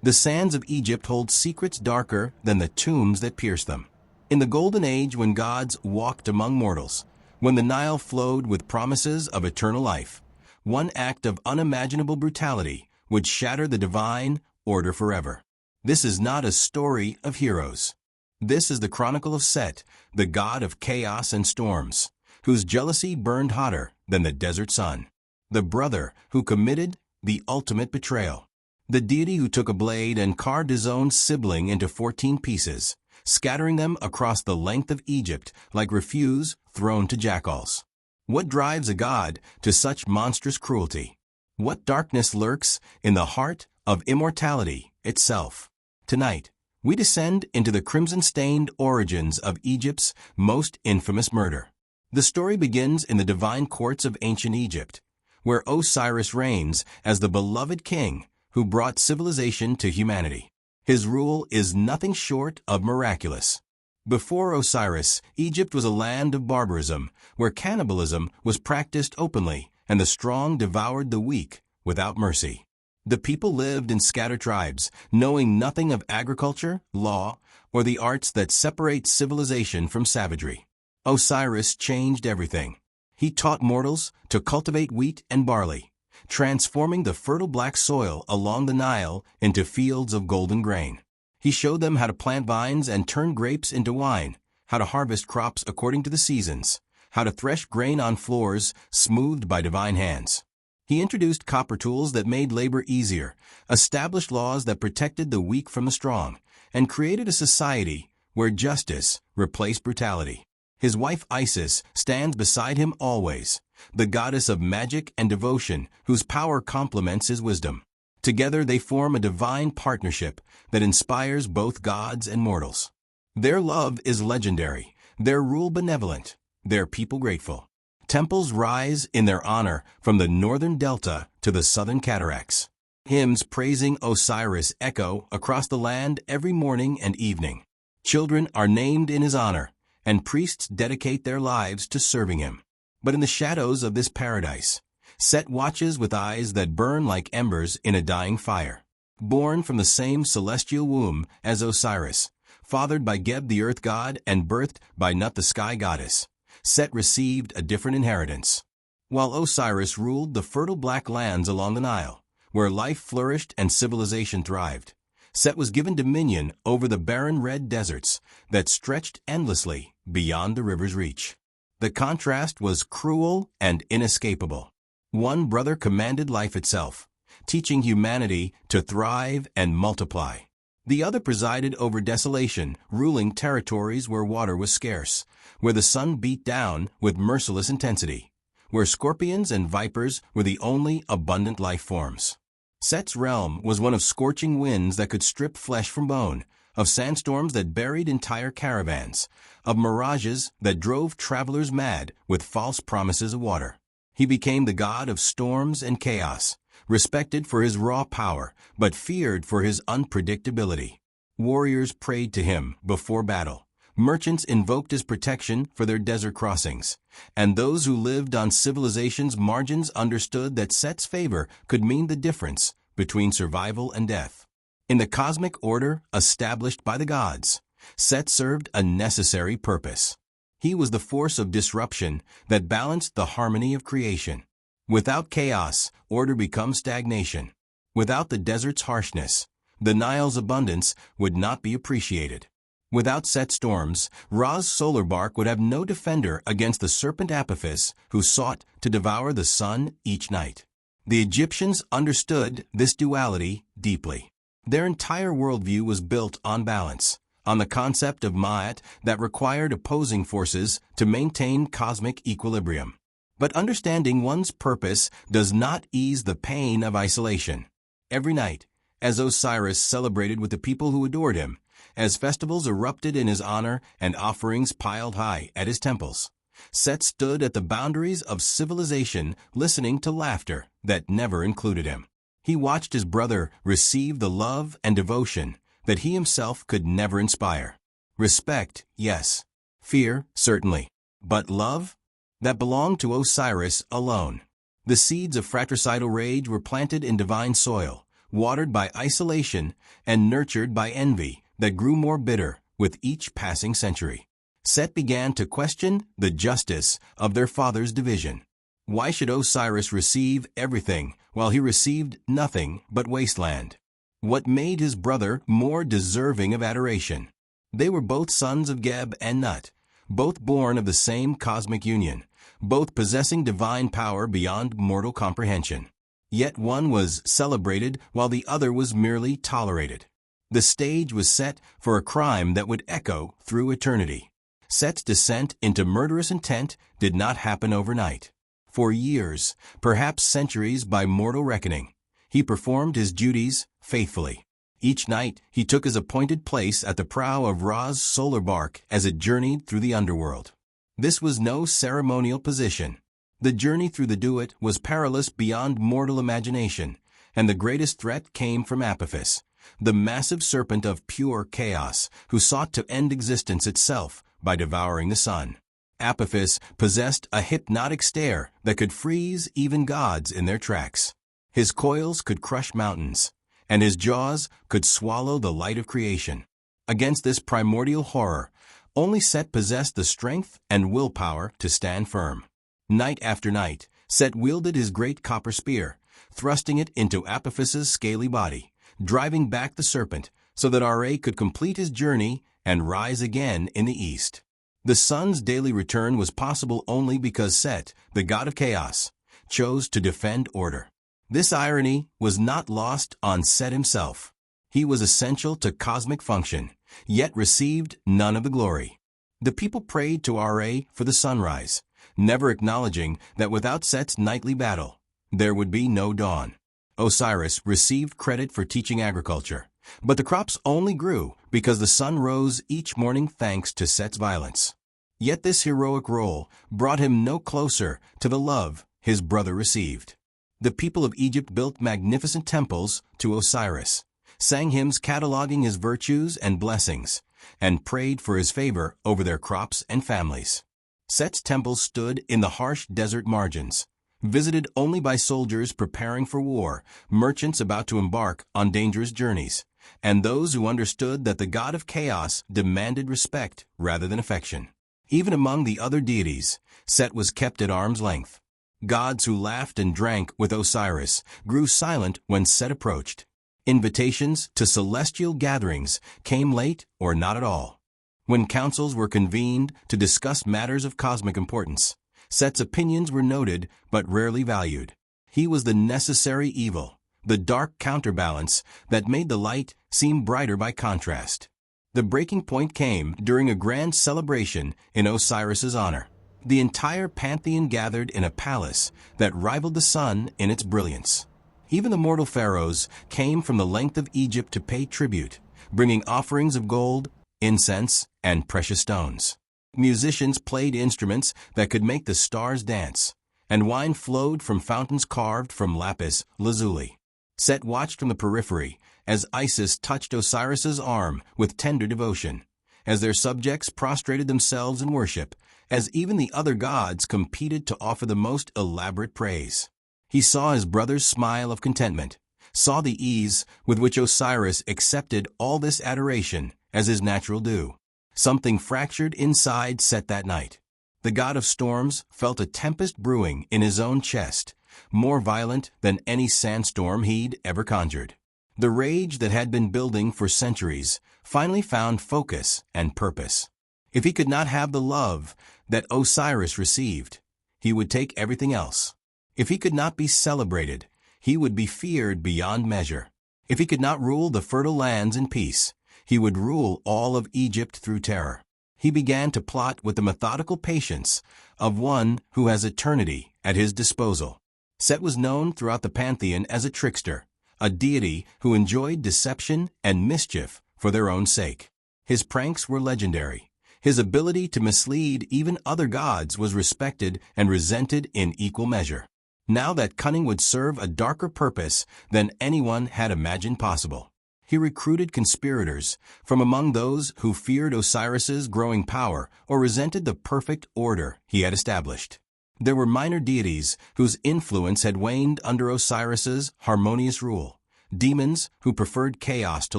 The sands of Egypt hold secrets darker than the tombs that pierce them. In the golden age when gods walked among mortals, when the Nile flowed with promises of eternal life, one act of unimaginable brutality would shatter the divine order forever. This is not a story of heroes. This is the chronicle of Set, the god of chaos and storms, whose jealousy burned hotter than the desert sun. The brother who committed the ultimate betrayal. The deity who took a blade and carved his own sibling into 14 pieces, scattering them across the length of Egypt like refuse thrown to jackals. What drives a god to such monstrous cruelty? What darkness lurks in the heart of immortality itself? Tonight, we descend into the crimson-stained origins of Egypt's most infamous murder. The story begins in the divine courts of ancient Egypt, where Osiris reigns as the beloved king who brought civilization to humanity. His rule is nothing short of miraculous. Before Osiris, Egypt was a land of barbarism, where cannibalism was practiced openly and the strong devoured the weak without mercy. The people lived in scattered tribes, knowing nothing of agriculture, law, or the arts that separate civilization from savagery. Osiris changed everything. He taught mortals to cultivate wheat and barley, transforming the fertile black soil along the Nile into fields of golden grain. He showed them how to plant vines and turn grapes into wine, how to harvest crops according to the seasons, how to thresh grain on floors smoothed by divine hands. He introduced copper tools that made labor easier, established laws that protected the weak from the strong, and created a society where justice replaced brutality. His wife Isis stands beside him always, the goddess of magic and devotion whose power complements his wisdom. Together they form a divine partnership that inspires both gods and mortals. Their love is legendary, their rule benevolent, their people grateful. Temples rise in their honor from the northern delta to the southern cataracts. Hymns praising Osiris echo across the land every morning and evening. Children are named in his honor, and priests dedicate their lives to serving him. But in the shadows of this paradise, Set watches with eyes that burn like embers in a dying fire. Born from the same celestial womb as Osiris, fathered by Geb the earth god and birthed by Nut the sky goddess, Set received a different inheritance. While Osiris ruled the fertile black lands along the Nile, where life flourished and civilization thrived, Set was given dominion over the barren red deserts that stretched endlessly beyond the river's reach. The contrast was cruel and inescapable. One brother commanded life itself, teaching humanity to thrive and multiply. The other presided over desolation, ruling territories where water was scarce, where the sun beat down with merciless intensity, where scorpions and vipers were the only abundant life forms. Set's realm was one of scorching winds that could strip flesh from bone, of sandstorms that buried entire caravans, of mirages that drove travelers mad with false promises of water. He became the god of storms and chaos, respected for his raw power, but feared for his unpredictability. Warriors prayed to him before battle. Merchants invoked his protection for their desert crossings, and those who lived on civilization's margins understood that Set's favor could mean the difference between survival and death. In the cosmic order established by the gods, Set served a necessary purpose. He was the force of disruption that balanced the harmony of creation. Without chaos, order becomes stagnation. Without the desert's harshness, the Nile's abundance would not be appreciated. Without Set storms, Ra's solar bark would have no defender against the serpent Apophis who sought to devour the sun each night. The Egyptians understood this duality deeply. Their entire worldview was built on balance, on the concept of Ma'at that required opposing forces to maintain cosmic equilibrium. But understanding one's purpose does not ease the pain of isolation. Every night, as Osiris celebrated with the people who adored him, as festivals erupted in his honor and offerings piled high at his temples, Set stood at the boundaries of civilization listening to laughter that never included him. He watched his brother receive the love and devotion that he himself could never inspire. Respect, yes. Fear, certainly. But love? That belonged to Osiris alone. The seeds of fratricidal rage were planted in divine soil, watered by isolation and nurtured by envy, that grew more bitter with each passing century. Set began to question the justice of their father's division. Why should Osiris receive everything while he received nothing but wasteland? What made his brother more deserving of adoration? They were both sons of Geb and Nut, both born of the same cosmic union, both possessing divine power beyond mortal comprehension. Yet one was celebrated while the other was merely tolerated. The stage was set for a crime that would echo through eternity. Set's descent into murderous intent did not happen overnight. For years, perhaps centuries by mortal reckoning, he performed his duties faithfully. Each night, he took his appointed place at the prow of Ra's solar bark as it journeyed through the underworld. This was no ceremonial position. The journey through the Duat was perilous beyond mortal imagination, and the greatest threat came from Apophis, the massive serpent of pure chaos, who sought to end existence itself by devouring the sun. Apophis possessed a hypnotic stare that could freeze even gods in their tracks. His coils could crush mountains, and his jaws could swallow the light of creation. Against this primordial horror, only Set possessed the strength and willpower to stand firm. Night after night, Set wielded his great copper spear, thrusting it into Apophis's scaly body, driving back the serpent so that Ra could complete his journey and rise again in the east. The sun's daily return was possible only because Set, the god of chaos, chose to defend order. This irony was not lost on Set himself. He was essential to cosmic function, yet received none of the glory. The people prayed to Ra for the sunrise, never acknowledging that without Set's nightly battle, there would be no dawn. Osiris received credit for teaching agriculture, but the crops only grew because the sun rose each morning thanks to Set's violence. Yet this heroic role brought him no closer to the love his brother received. The people of Egypt built magnificent temples to Osiris, sang hymns cataloging his virtues and blessings, and prayed for his favor over their crops and families. Set's temples stood in the harsh desert margins, visited only by soldiers preparing for war, merchants about to embark on dangerous journeys, and those who understood that the god of chaos demanded respect rather than affection. Even among the other deities, Set was kept at arm's length. Gods who laughed and drank with Osiris grew silent when Set approached. Invitations to celestial gatherings came late or not at all. When councils were convened to discuss matters of cosmic importance, Set's opinions were noted but rarely valued. He was the necessary evil, the dark counterbalance that made the light seem brighter by contrast. The breaking point came during a grand celebration in Osiris's honor. The entire pantheon gathered in a palace that rivaled the sun in its brilliance. Even the mortal pharaohs came from the length of Egypt to pay tribute, bringing offerings of gold, incense, and precious stones. Musicians played instruments that could make the stars dance, and wine flowed from fountains carved from lapis lazuli. Set watched from the periphery as Isis touched Osiris's arm with tender devotion, as their subjects prostrated themselves in worship, as even the other gods competed to offer the most elaborate praise. He saw his brother's smile of contentment, saw the ease with which Osiris accepted all this adoration as his natural due. Something fractured inside Set that night. The god of storms felt a tempest brewing in his own chest, more violent than any sandstorm he'd ever conjured. The rage that had been building for centuries finally found focus and purpose. If he could not have the love that Osiris received, he would take everything else. If he could not be celebrated, he would be feared beyond measure. If he could not rule the fertile lands in peace, he would rule all of Egypt through terror. He began to plot with the methodical patience of one who has eternity at his disposal. Set was known throughout the pantheon as a trickster, a deity who enjoyed deception and mischief for their own sake. His pranks were legendary. His ability to mislead even other gods was respected and resented in equal measure. Now that cunning would serve a darker purpose than anyone had imagined possible. He recruited conspirators from among those who feared Osiris's growing power or resented the perfect order he had established. There were minor deities whose influence had waned under Osiris's harmonious rule, demons who preferred chaos to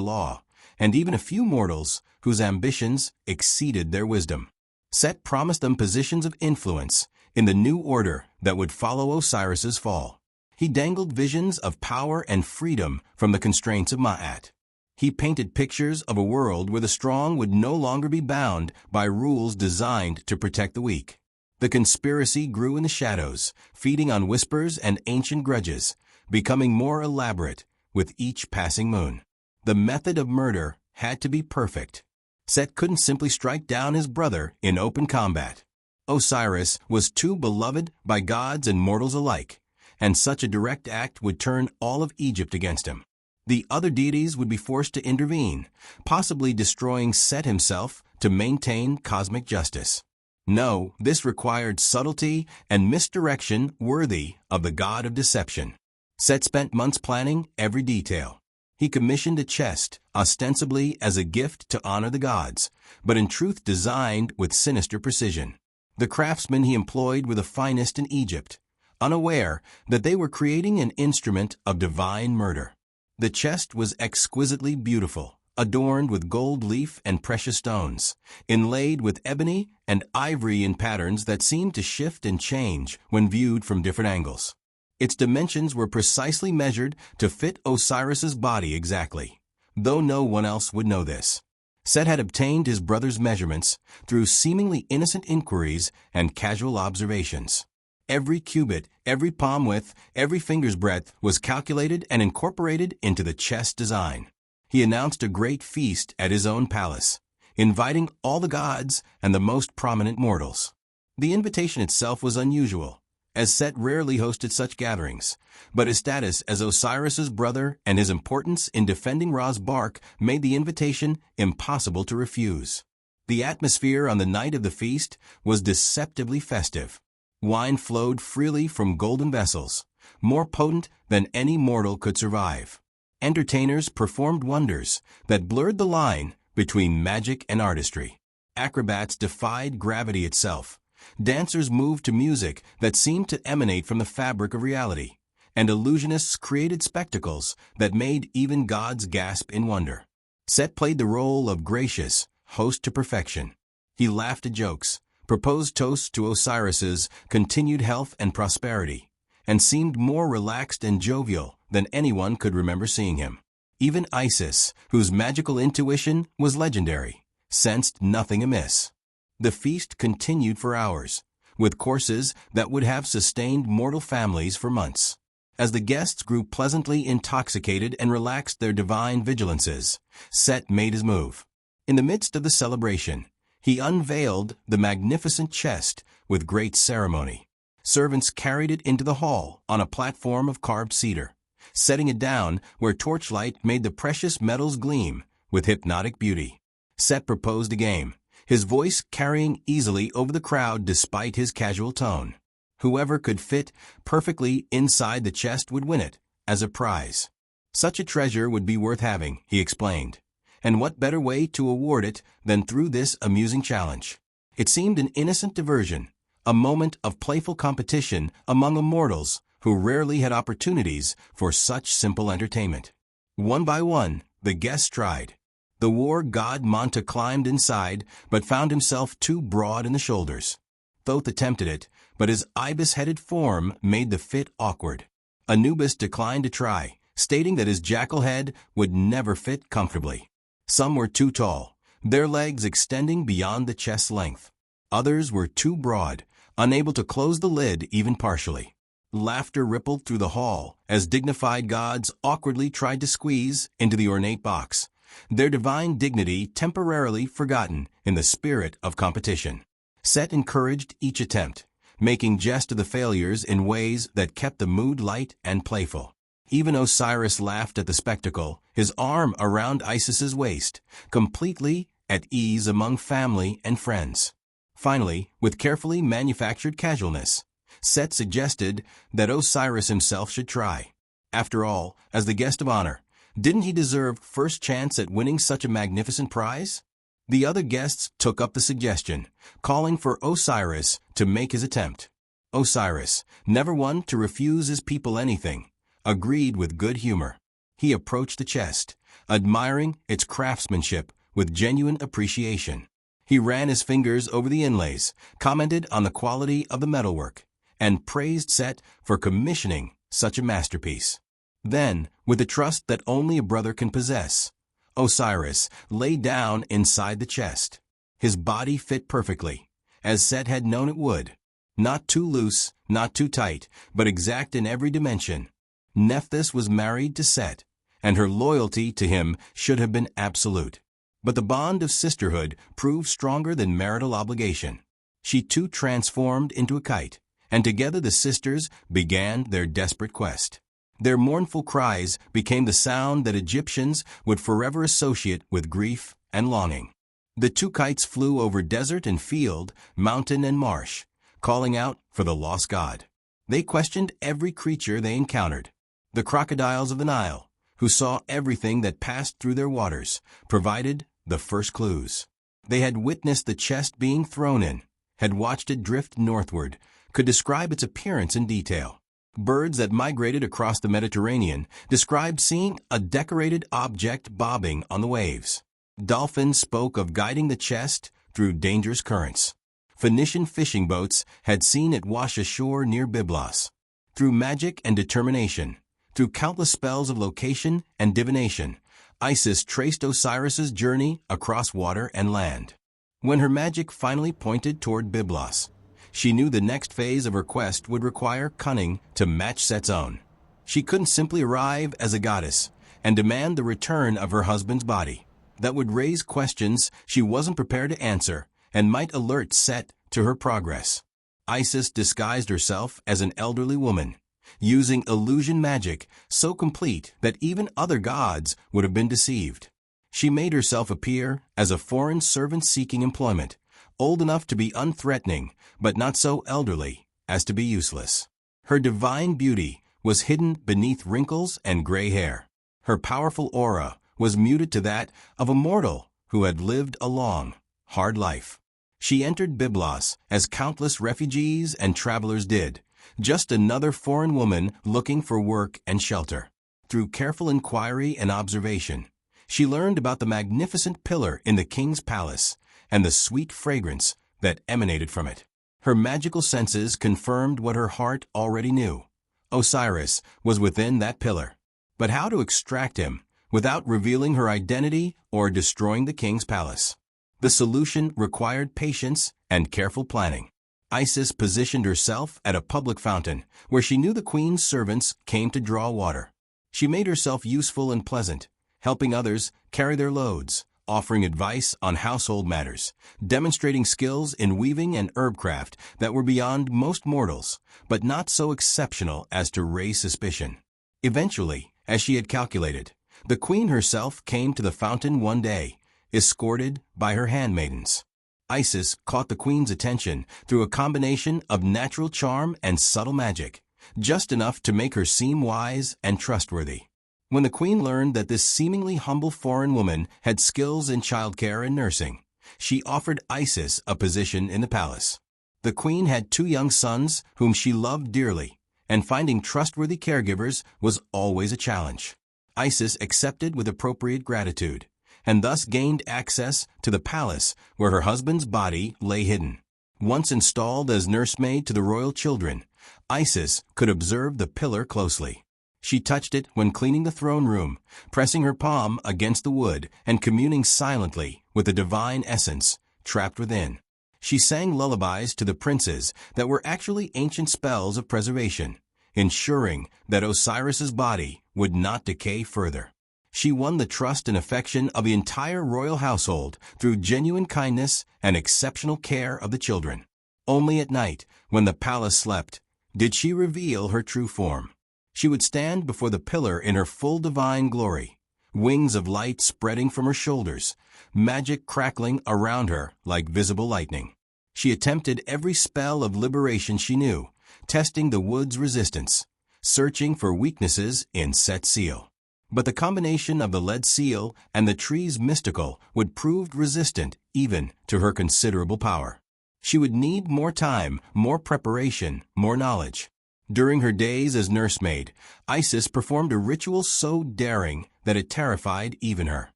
law, and even a few mortals whose ambitions exceeded their wisdom. Set promised them positions of influence in the new order that would follow Osiris's fall. He dangled visions of power and freedom from the constraints of Ma'at. He painted pictures of a world where the strong would no longer be bound by rules designed to protect the weak. The conspiracy grew in the shadows, feeding on whispers and ancient grudges, becoming more elaborate with each passing moon. The method of murder had to be perfect. Set couldn't simply strike down his brother in open combat. Osiris was too beloved by gods and mortals alike, and such a direct act would turn all of Egypt against him. The other deities would be forced to intervene, possibly destroying Set himself to maintain cosmic justice. No, this required subtlety and misdirection worthy of the god of deception. Set spent months planning every detail. He commissioned a chest, ostensibly as a gift to honor the gods, but in truth designed with sinister precision. The craftsmen he employed were the finest in Egypt, unaware that they were creating an instrument of divine murder. The chest was exquisitely beautiful, adorned with gold leaf and precious stones, inlaid with ebony and ivory in patterns that seemed to shift and change when viewed from different angles. Its dimensions were precisely measured to fit Osiris's body exactly, though no one else would know this. Set had obtained his brother's measurements through seemingly innocent inquiries and casual observations. Every cubit, every palm width, every finger's breadth was calculated and incorporated into the chest design. He announced a great feast at his own palace, inviting all the gods and the most prominent mortals. The invitation itself was unusual, as Set rarely hosted such gatherings, but his status as Osiris's brother and his importance in defending Ra's bark made the invitation impossible to refuse. The atmosphere on the night of the feast was deceptively festive. Wine flowed freely from golden vessels, more potent than any mortal could survive. Entertainers performed wonders that blurred the line between magic and artistry. Acrobats defied gravity itself. Dancers moved to music that seemed to emanate from the fabric of reality, and illusionists created spectacles that made even gods gasp in wonder. Set played the role of gracious host to perfection. He laughed at jokes, proposed toasts to Osiris's continued health and prosperity, and seemed more relaxed and jovial than anyone could remember seeing him. Even Isis, whose magical intuition was legendary, sensed nothing amiss. The feast continued for hours, with courses that would have sustained mortal families for months. As the guests grew pleasantly intoxicated and relaxed their divine vigilances, Set made his move. In the midst of the celebration, he unveiled the magnificent chest with great ceremony. Servants carried it into the hall on a platform of carved cedar, setting it down where torchlight made the precious metals gleam with hypnotic beauty. Set proposed a game, his voice carrying easily over the crowd despite his casual tone. Whoever could fit perfectly inside the chest would win it, as a prize. Such a treasure would be worth having, he explained. And what better way to award it than through this amusing challenge? It seemed an innocent diversion, a moment of playful competition among immortals who rarely had opportunities for such simple entertainment. One by one, the guests tried. The war god Manta climbed inside, but found himself too broad in the shoulders. Thoth attempted it, but his ibis-headed form made the fit awkward. Anubis declined to try, stating that his jackal head would never fit comfortably. Some were too tall, their legs extending beyond the chest's length. Others were too broad, unable to close the lid even partially. Laughter rippled through the hall as dignified gods awkwardly tried to squeeze into the ornate box, their divine dignity temporarily forgotten in the spirit of competition. Set encouraged each attempt, making jest of the failures in ways that kept the mood light and playful. Even Osiris laughed at the spectacle, his arm around Isis's waist, completely at ease among family and friends. Finally, with carefully manufactured casualness, Set suggested that Osiris himself should try. After all, as the guest of honor, didn't he deserve first chance at winning such a magnificent prize? The other guests took up the suggestion, calling for Osiris to make his attempt. Osiris, never one to refuse his people anything, agreed with good humor. he approached the chest, admiring its craftsmanship with genuine appreciation. He ran his fingers over the inlays, commented on the quality of the metalwork, and praised Set for commissioning such a masterpiece. Then, with the trust that only a brother can possess, Osiris lay down inside the chest. His body fit perfectly, as Set had known it would. Not too loose, not too tight, but exact in every dimension. Nephthys was married to Set, and her loyalty to him should have been absolute. But the bond of sisterhood proved stronger than marital obligation. She too transformed into a kite, and together the sisters began their desperate quest. Their mournful cries became the sound that Egyptians would forever associate with grief and longing. The two kites flew over desert and field, mountain and marsh, calling out for the lost god. They questioned every creature they encountered. The crocodiles of the Nile, who saw everything that passed through their waters, provided the first clues. They had witnessed the chest being thrown in, had watched it drift northward, could describe its appearance in detail. Birds that migrated across the Mediterranean described seeing a decorated object bobbing on the waves. Dolphins spoke of guiding the chest through dangerous currents. Phoenician fishing boats had seen it wash ashore near Byblos. Through magic and determination, through countless spells of location and divination, Isis traced Osiris's journey across water and land. When her magic finally pointed toward Byblos, she knew the next phase of her quest would require cunning to match Set's own. She couldn't simply arrive as a goddess and demand the return of her husband's body. That would raise questions she wasn't prepared to answer and might alert Set to her progress. Isis disguised herself as an elderly woman, using illusion magic so complete that even other gods would have been deceived. She made herself appear as a foreign servant seeking employment, old enough to be unthreatening, but not so elderly as to be useless. Her divine beauty was hidden beneath wrinkles and gray hair. Her powerful aura was muted to that of a mortal who had lived a long, hard life. She entered Byblos as countless refugees and travelers did, just another foreign woman looking for work and shelter. Through careful inquiry and observation, she learned about the magnificent pillar in the king's palace and the sweet fragrance that emanated from it. Her magical senses confirmed what her heart already knew. Osiris was within that pillar. But how to extract him without revealing her identity or destroying the king's palace? The solution required patience and careful planning. Isis positioned herself at a public fountain where she knew the queen's servants came to draw water. She made herself useful and pleasant, helping others carry their loads, offering advice on household matters, demonstrating skills in weaving and herbcraft that were beyond most mortals, but not so exceptional as to raise suspicion. Eventually, as she had calculated, the queen herself came to the fountain one day, escorted by her handmaidens. Isis caught the queen's attention through a combination of natural charm and subtle magic, just enough to make her seem wise and trustworthy. When the queen learned that this seemingly humble foreign woman had skills in childcare and nursing, she offered Isis a position in the palace. The queen had 2 young sons whom she loved dearly, and finding trustworthy caregivers was always a challenge. Isis accepted with appropriate gratitude, and thus gained access to the palace where her husband's body lay hidden. Once installed as nursemaid to the royal children, Isis could observe the pillar closely. She touched it when cleaning the throne room, pressing her palm against the wood and communing silently with the divine essence trapped within. She sang lullabies to the princes that were actually ancient spells of preservation, ensuring that Osiris's body would not decay further. She won the trust and affection of the entire royal household through genuine kindness and exceptional care of the children. Only at night, when the palace slept, did she reveal her true form. She would stand before the pillar in her full divine glory, wings of light spreading from her shoulders, magic crackling around her like visible lightning. She attempted every spell of liberation she knew, testing the wood's resistance, searching for weaknesses in Set's seal. But the combination of the lead seal and the tree's mystical would prove resistant even to her considerable power. She would need more time, more preparation, more knowledge. During her days as nursemaid, Isis performed a ritual so daring that it terrified even her.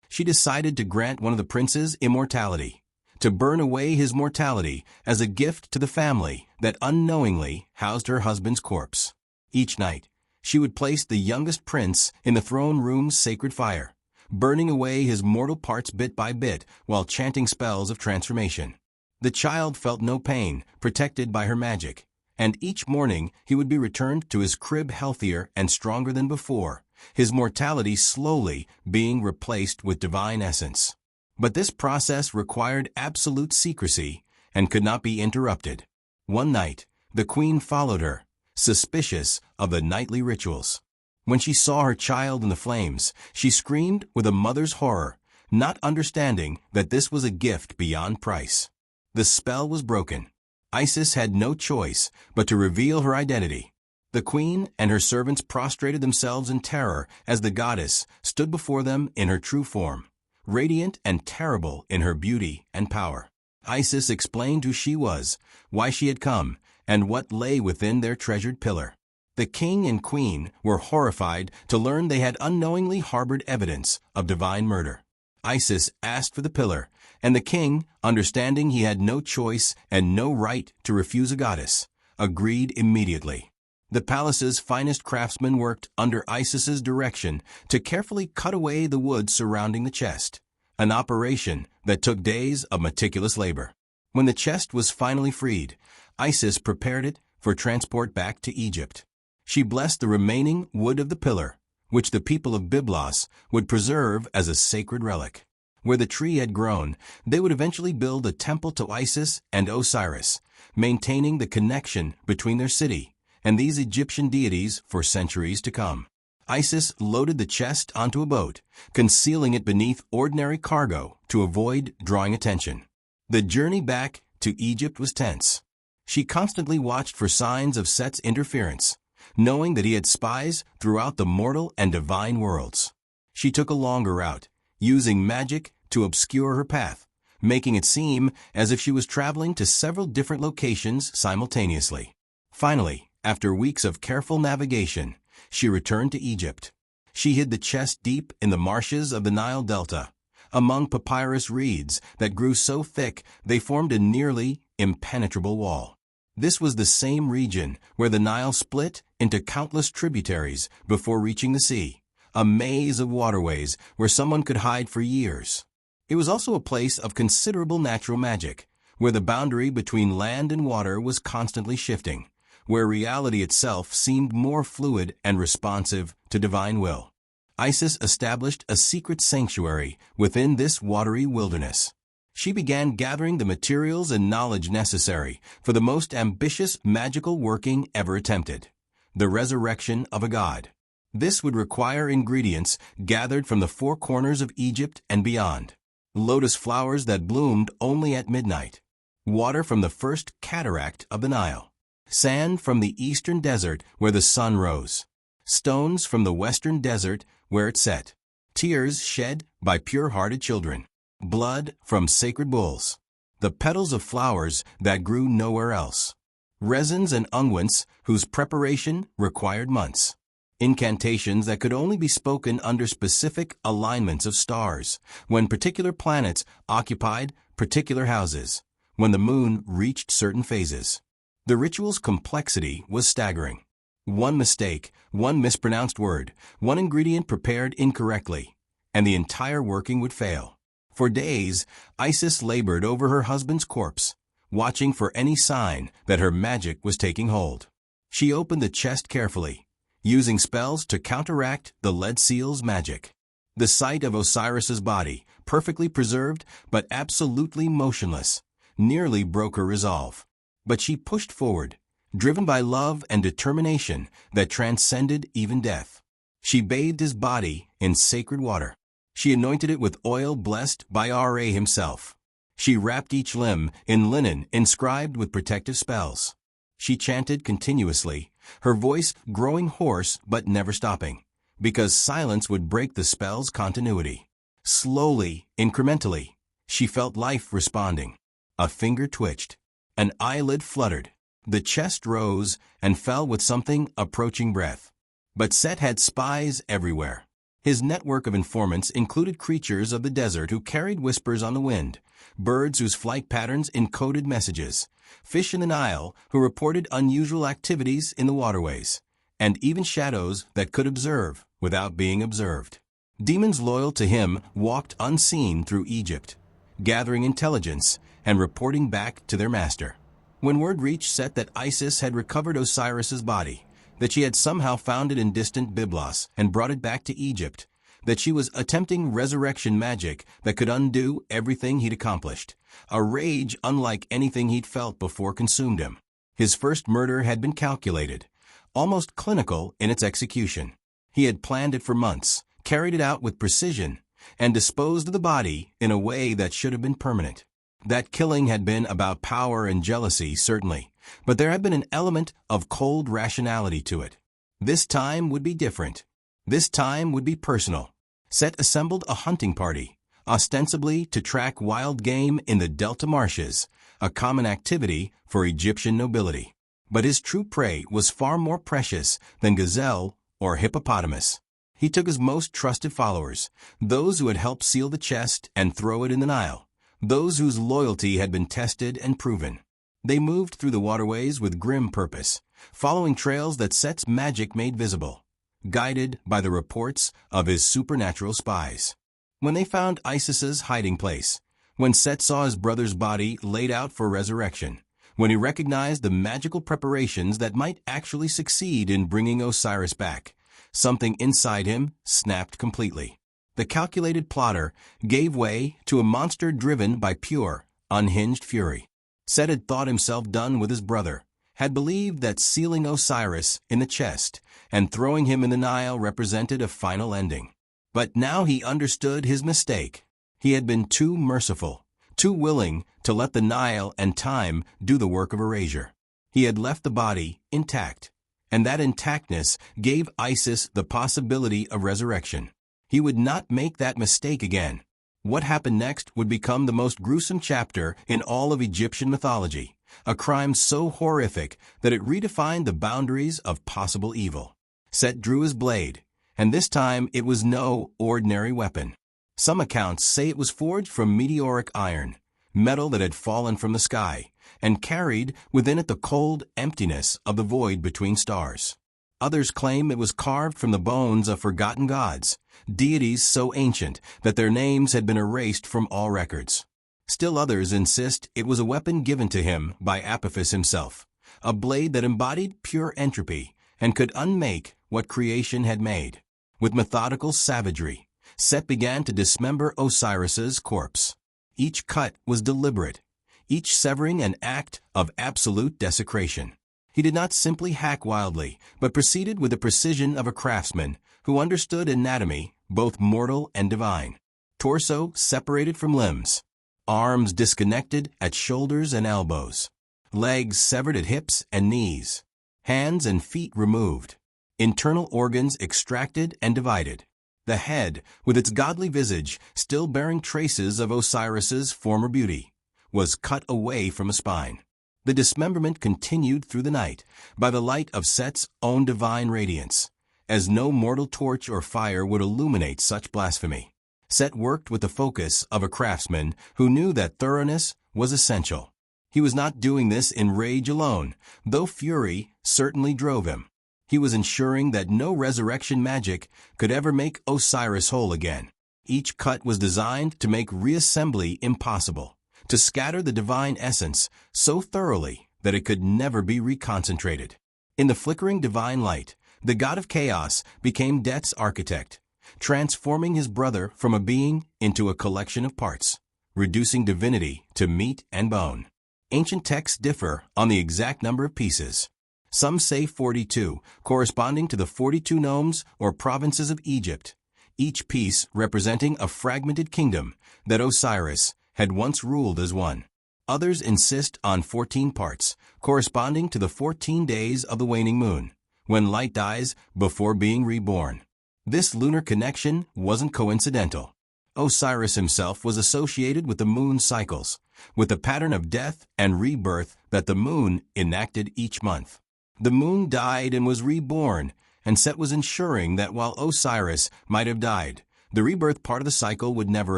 She decided to grant one of the princes immortality, to burn away his mortality as a gift to the family that unknowingly housed her husband's corpse. Each night, she would place the youngest prince in the throne room's sacred fire, burning away his mortal parts bit by bit while chanting spells of transformation. The child felt no pain, protected by her magic, and each morning he would be returned to his crib healthier and stronger than before, his mortality slowly being replaced with divine essence. But this process required absolute secrecy and could not be interrupted. One night, the queen followed her, suspicious of the nightly rituals. When she saw her child in the flames, she screamed with a mother's horror, not understanding that this was a gift beyond price. The spell was broken. Isis had no choice but to reveal her identity. The queen and her servants prostrated themselves in terror as the goddess stood before them in her true form, radiant and terrible in her beauty and power. Isis explained who she was, why she had come, and what lay within their treasured pillar. The king and queen were horrified to learn they had unknowingly harbored evidence of divine murder. Isis asked for the pillar, and the king, understanding he had no choice and no right to refuse a goddess, agreed immediately. The palace's finest craftsmen worked under Isis's direction to carefully cut away the wood surrounding the chest, an operation that took days of meticulous labor. When the chest was finally freed, Isis prepared it for transport back to Egypt. She blessed the remaining wood of the pillar, which the people of Byblos would preserve as a sacred relic. Where the tree had grown, they would eventually build a temple to Isis and Osiris, maintaining the connection between their city and these Egyptian deities for centuries to come. Isis loaded the chest onto a boat, concealing it beneath ordinary cargo to avoid drawing attention. The journey back to Egypt was tense. She constantly watched for signs of Set's interference, knowing that he had spies throughout the mortal and divine worlds. She took a longer route, using magic to obscure her path, making it seem as if she was traveling to several different locations simultaneously. Finally, after weeks of careful navigation, she returned to Egypt. She hid the chest deep in the marshes of the Nile Delta, among papyrus reeds that grew so thick they formed a nearly impenetrable wall. This was the same region where the Nile split into countless tributaries before reaching the sea, a maze of waterways where someone could hide for years. It was also a place of considerable natural magic, where the boundary between land and water was constantly shifting, where reality itself seemed more fluid and responsive to divine will. Isis established a secret sanctuary within this watery wilderness. She began gathering the materials and knowledge necessary for the most ambitious magical working ever attempted, the resurrection of a god. This would require ingredients gathered from the four corners of Egypt and beyond: lotus flowers that bloomed only at midnight, water from the first cataract of the Nile, sand from the eastern desert where the sun rose, stones from the western desert where it set, tears shed by pure-hearted children, blood from sacred bulls, the petals of flowers that grew nowhere else, resins and unguents whose preparation required months, incantations that could only be spoken under specific alignments of stars, when particular planets occupied particular houses, when the moon reached certain phases. The ritual's complexity was staggering. One mistake, one mispronounced word, one ingredient prepared incorrectly, and the entire working would fail. For days, Isis labored over her husband's corpse, watching for any sign that her magic was taking hold. She opened the chest carefully, using spells to counteract the lead seal's magic. The sight of Osiris's body, perfectly preserved but absolutely motionless, nearly broke her resolve. But she pushed forward, driven by love and determination that transcended even death. She bathed his body in sacred water. She anointed it with oil blessed by Ra himself. She wrapped each limb in linen inscribed with protective spells. She chanted continuously, her voice growing hoarse but never stopping, because silence would break the spell's continuity. Slowly, incrementally, she felt life responding. A finger twitched. An eyelid fluttered. The chest rose and fell with something approaching breath. But Set had spies everywhere. His network of informants included creatures of the desert who carried whispers on the wind, birds whose flight patterns encoded messages, fish in the Nile who reported unusual activities in the waterways, and even shadows that could observe without being observed. Demons loyal to him walked unseen through Egypt, gathering intelligence and reporting back to their master. When word reached Set that Isis had recovered Osiris's body, that she had somehow found it in distant Byblos and brought it back to Egypt, that she was attempting resurrection magic that could undo everything he'd accomplished, a rage unlike anything he'd felt before consumed him. His first murder had been calculated, almost clinical in its execution. He had planned it for months, carried it out with precision, and disposed of the body in a way that should have been permanent. That killing had been about power and jealousy, certainly, but there had been an element of cold rationality to it. This time would be different. This time would be personal. Set assembled a hunting party, ostensibly to track wild game in the Delta marshes, a common activity for Egyptian nobility. But his true prey was far more precious than gazelle or hippopotamus. He took his most trusted followers, those who had helped seal the chest and throw it in the Nile, those whose loyalty had been tested and proven. They moved through the waterways with grim purpose, following trails that Set's magic made visible, guided by the reports of his supernatural spies. When they found Isis's hiding place, when Set saw his brother's body laid out for resurrection, when he recognized the magical preparations that might actually succeed in bringing Osiris back, something inside him snapped completely. The calculated plotter gave way to a monster driven by pure, unhinged fury. Set had thought himself done with his brother, had believed that sealing Osiris in the chest and throwing him in the Nile represented a final ending. But now he understood his mistake. He had been too merciful, too willing to let the Nile and time do the work of erasure. He had left the body intact, and that intactness gave Isis the possibility of resurrection. He would not make that mistake again. What happened next would become the most gruesome chapter in all of Egyptian mythology, a crime so horrific that it redefined the boundaries of possible evil. Set drew his blade, and this time it was no ordinary weapon. Some accounts say it was forged from meteoric iron, metal that had fallen from the sky, and carried within it the cold emptiness of the void between stars. Others claim it was carved from the bones of forgotten gods, deities so ancient that their names had been erased from all records. Still others insist it was a weapon given to him by Apophis himself, a blade that embodied pure entropy and could unmake what creation had made. With methodical savagery, Set began to dismember Osiris's corpse. Each cut was deliberate, each severing an act of absolute desecration. He did not simply hack wildly, but proceeded with the precision of a craftsman who understood anatomy, both mortal and divine. Torso separated from limbs, arms disconnected at shoulders and elbows, legs severed at hips and knees, hands and feet removed, internal organs extracted and divided. The head, with its godly visage still bearing traces of Osiris's former beauty, was cut away from a spine. The dismemberment continued through the night by the light of Set's own divine radiance, as no mortal torch or fire would illuminate such blasphemy. Set worked with the focus of a craftsman who knew that thoroughness was essential. He was not doing this in rage alone, though fury certainly drove him. He was ensuring that no resurrection magic could ever make Osiris whole again. Each cut was designed to make reassembly impossible, to scatter the divine essence so thoroughly that it could never be reconcentrated. In the flickering divine light, the god of chaos became death's architect, transforming his brother from a being into a collection of parts, reducing divinity to meat and bone. Ancient texts differ on the exact number of pieces. Some say 42, corresponding to the 42 nomes or provinces of Egypt, each piece representing a fragmented kingdom that Osiris had once ruled as one. Others insist on 14 parts, corresponding to the 14 days of the waning moon, when light dies before being reborn. This lunar connection wasn't coincidental. Osiris himself was associated with the moon's cycles, with a pattern of death and rebirth that the moon enacted each month. The moon died and was reborn, and Set was ensuring that while Osiris might have died, the rebirth part of the cycle would never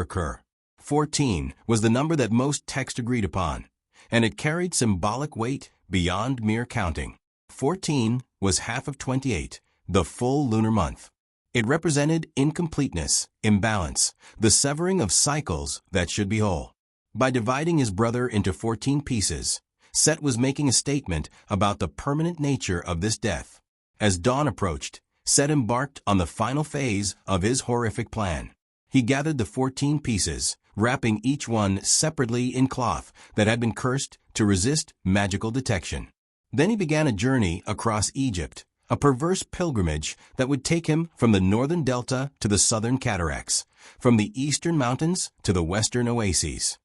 occur. 14 was the number that most texts agreed upon, and it carried symbolic weight beyond mere counting. 14 was half of 28, the full lunar month. It represented incompleteness, imbalance, the severing of cycles that should be whole. By dividing his brother into 14 pieces, Set was making a statement about the permanent nature of this death. As dawn approached, Set embarked on the final phase of his horrific plan. He gathered the 14 pieces, wrapping each one separately in cloth that had been cursed to resist magical detection. Then he began a journey across Egypt, a perverse pilgrimage that would take him from the northern delta to the southern cataracts, from the eastern mountains to the western oases.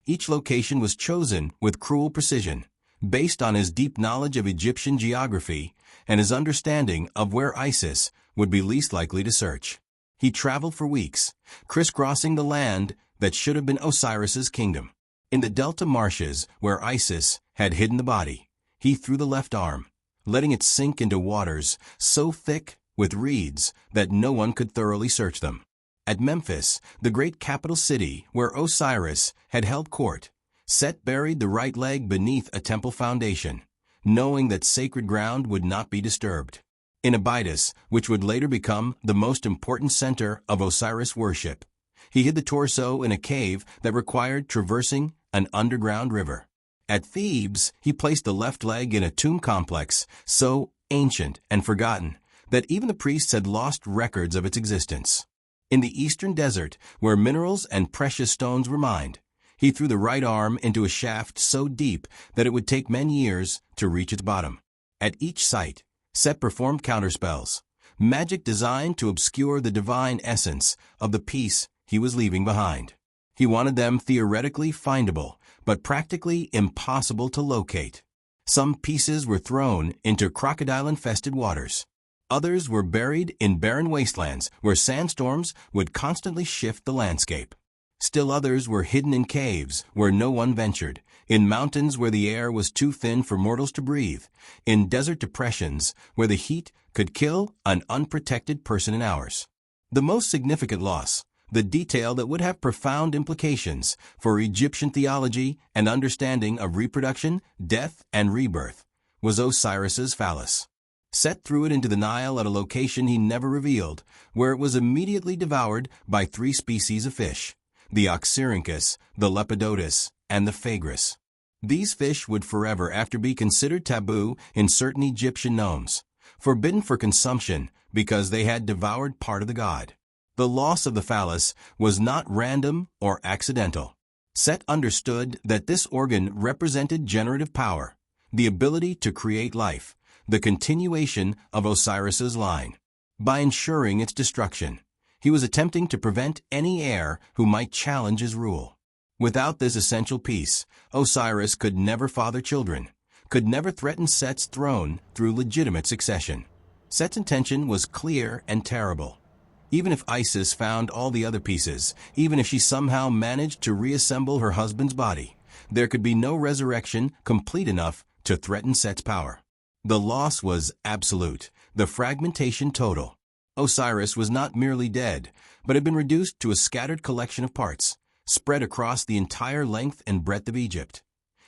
Each location was chosen with cruel precision, based on his deep knowledge of Egyptian geography and his understanding of where Isis would be least likely to search. He traveled for weeks, crisscrossing the land that should have been Osiris's kingdom. In the delta marshes where Isis had hidden the body, he threw the left arm, letting it sink into waters so thick with reeds that no one could thoroughly search them. At Memphis, the great capital city where Osiris had held court, Set buried the right leg beneath a temple foundation, knowing that sacred ground would not be disturbed. In Abydos, which would later become the most important center of Osiris worship, he hid the torso in a cave that required traversing an underground river. At Thebes, he placed the left leg in a tomb complex so ancient and forgotten that even the priests had lost records of its existence. In the eastern desert, where minerals and precious stones were mined, he threw the right arm into a shaft so deep that it would take men years to reach its bottom. At each site, Set performed counterspells, magic designed to obscure the divine essence of the piece he was leaving behind. He wanted them theoretically findable, but practically impossible to locate. Some pieces were thrown into crocodile-infested waters. Others were buried in barren wastelands where sandstorms would constantly shift the landscape. Still others were hidden in caves where no one ventured, in mountains where the air was too thin for mortals to breathe, in desert depressions where the heat could kill an unprotected person in hours. The most significant loss, the detail that would have profound implications for Egyptian theology and understanding of reproduction, death, and rebirth, was Osiris's phallus. Set threw it into the Nile at a location he never revealed, where it was immediately devoured by 3 species of fish: the Oxyrhynchus, the Lepidotus, and the Phagris. These fish would forever after be considered taboo in certain Egyptian nomes, forbidden for consumption because they had devoured part of the god. The loss of the phallus was not random or accidental. Set understood that this organ represented generative power, the ability to create life, the continuation of Osiris's line. By ensuring its destruction, he was attempting to prevent any heir who might challenge his rule. Without this essential piece, Osiris could never father children, could never threaten Set's throne through legitimate succession. Set's intention was clear and terrible. Even if Isis found all the other pieces, even if she somehow managed to reassemble her husband's body, there could be no resurrection complete enough to threaten Set's power. The loss was absolute, the fragmentation total. Osiris was not merely dead, but had been reduced to a scattered collection of parts, spread across the entire length and breadth of Egypt,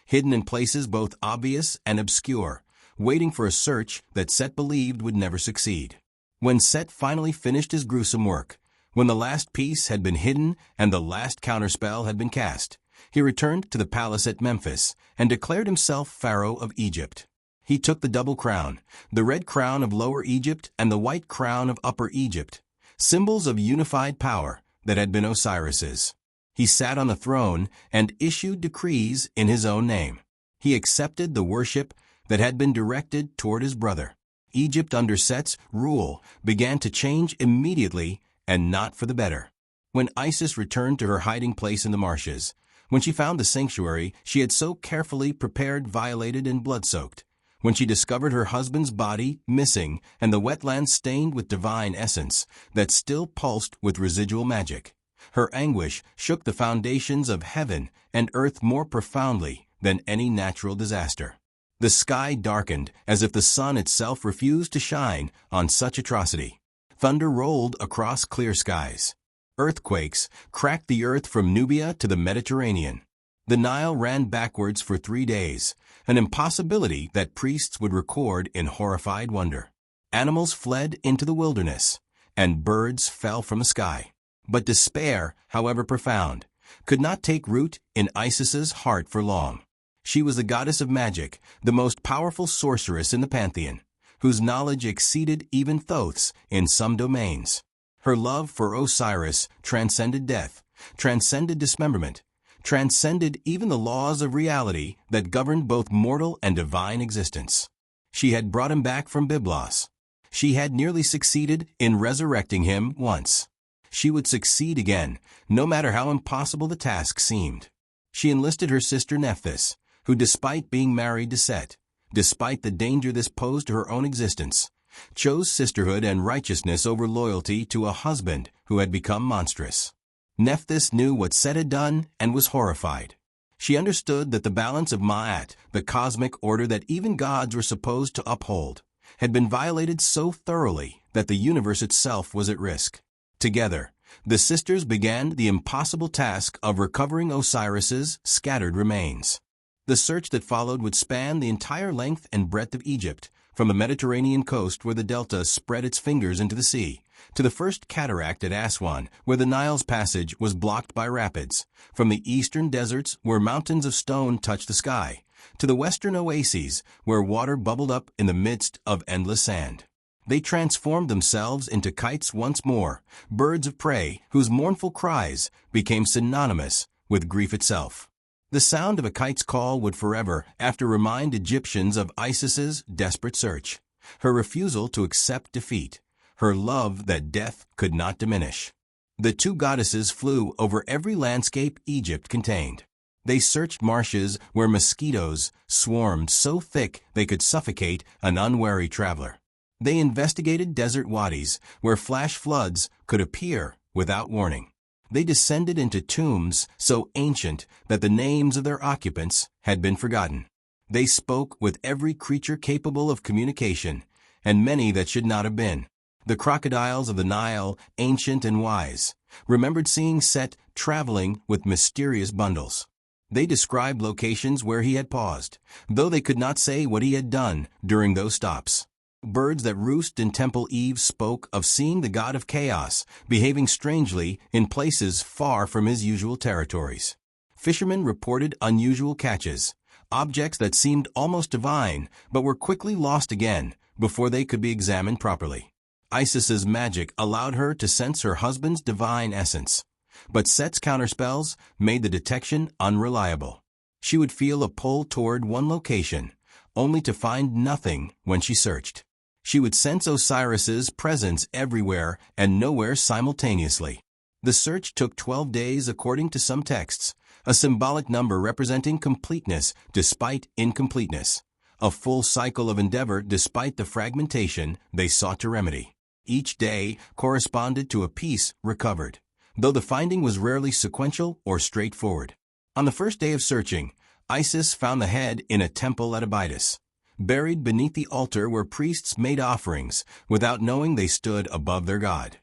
hidden in places both obvious and obscure, waiting for a search that Set believed would never succeed. When Set finally finished his gruesome work, when the last piece had been hidden and the last counterspell had been cast, he returned to the palace at Memphis and declared himself Pharaoh of Egypt. He took the double crown, the red crown of Lower Egypt and the white crown of Upper Egypt, symbols of unified power that had been Osiris's. He sat on the throne and issued decrees in his own name. He accepted the worship that had been directed toward his brother. Egypt under Set's rule began to change immediately and not for the better. When Isis returned to her hiding place in the marshes, when she found the sanctuary she had so carefully prepared violated and blood-soaked, when she discovered her husband's body missing and the wetlands stained with divine essence that still pulsed with residual magic, Her anguish shook the foundations of heaven and earth more profoundly than any natural disaster. The sky darkened as if the sun itself refused to shine on such atrocity. Thunder rolled across clear skies. Earthquakes cracked the earth from Nubia to the Mediterranean. The Nile ran backwards for 3 days, an impossibility that priests would record in horrified wonder. Animals fled into the wilderness, and birds fell from the sky. But despair, however profound, could not take root in Isis's heart for long. She was the goddess of magic, the most powerful sorceress in the pantheon, whose knowledge exceeded even Thoth's in some domains. Her love for Osiris transcended death, transcended dismemberment, transcended even the laws of reality that governed both mortal and divine existence. She had brought him back from Byblos. She had nearly succeeded in resurrecting him once. She would succeed again, no matter how impossible the task seemed. She enlisted her sister Nephthys, who, despite being married to Set, despite the danger this posed to her own existence, chose sisterhood and righteousness over loyalty to a husband who had become monstrous. Nephthys knew what Set had done and was horrified. She understood that the balance of Ma'at, the cosmic order that even gods were supposed to uphold, had been violated so thoroughly that the universe itself was at risk. Together, the sisters began the impossible task of recovering Osiris's scattered remains. The search that followed would span the entire length and breadth of Egypt, from the Mediterranean coast where the delta spread its fingers into the sea, to the first cataract at Aswan where the Nile's passage was blocked by rapids, from the eastern deserts where mountains of stone touched the sky, to the western oases where water bubbled up in the midst of endless sand. They transformed themselves into kites once more, birds of prey whose mournful cries became synonymous with grief itself. The sound of a kite's call would forever after remind Egyptians of Isis's desperate search, her refusal to accept defeat, her love that death could not diminish. The two goddesses flew over every landscape Egypt contained. They searched marshes where mosquitoes swarmed so thick they could suffocate an unwary traveler. They investigated desert wadis where flash floods could appear without warning. They descended into tombs so ancient that the names of their occupants had been forgotten. They spoke with every creature capable of communication, and many that should not have been. The crocodiles of the Nile, ancient and wise, remembered seeing Set traveling with mysterious bundles. They described locations where he had paused, though they could not say what he had done during those stops. Birds that roost in Temple Eve spoke of seeing the god of chaos behaving strangely in places far from his usual territories. Fishermen reported unusual catches, objects that seemed almost divine but were quickly lost again before they could be examined properly. Isis's magic allowed her to sense her husband's divine essence, but Set's counterspells made the detection unreliable. She would feel a pull toward one location, only to find nothing when she searched. She would sense Osiris's presence everywhere and nowhere simultaneously. The search took 12 days according to some texts, a symbolic number representing completeness despite incompleteness, a full cycle of endeavor despite the fragmentation they sought to remedy. Each day corresponded to a piece recovered, though the finding was rarely sequential or straightforward. On the first day of searching, Isis found the head in a temple at Abydos, buried beneath the altar where priests made offerings without knowing they stood above their god.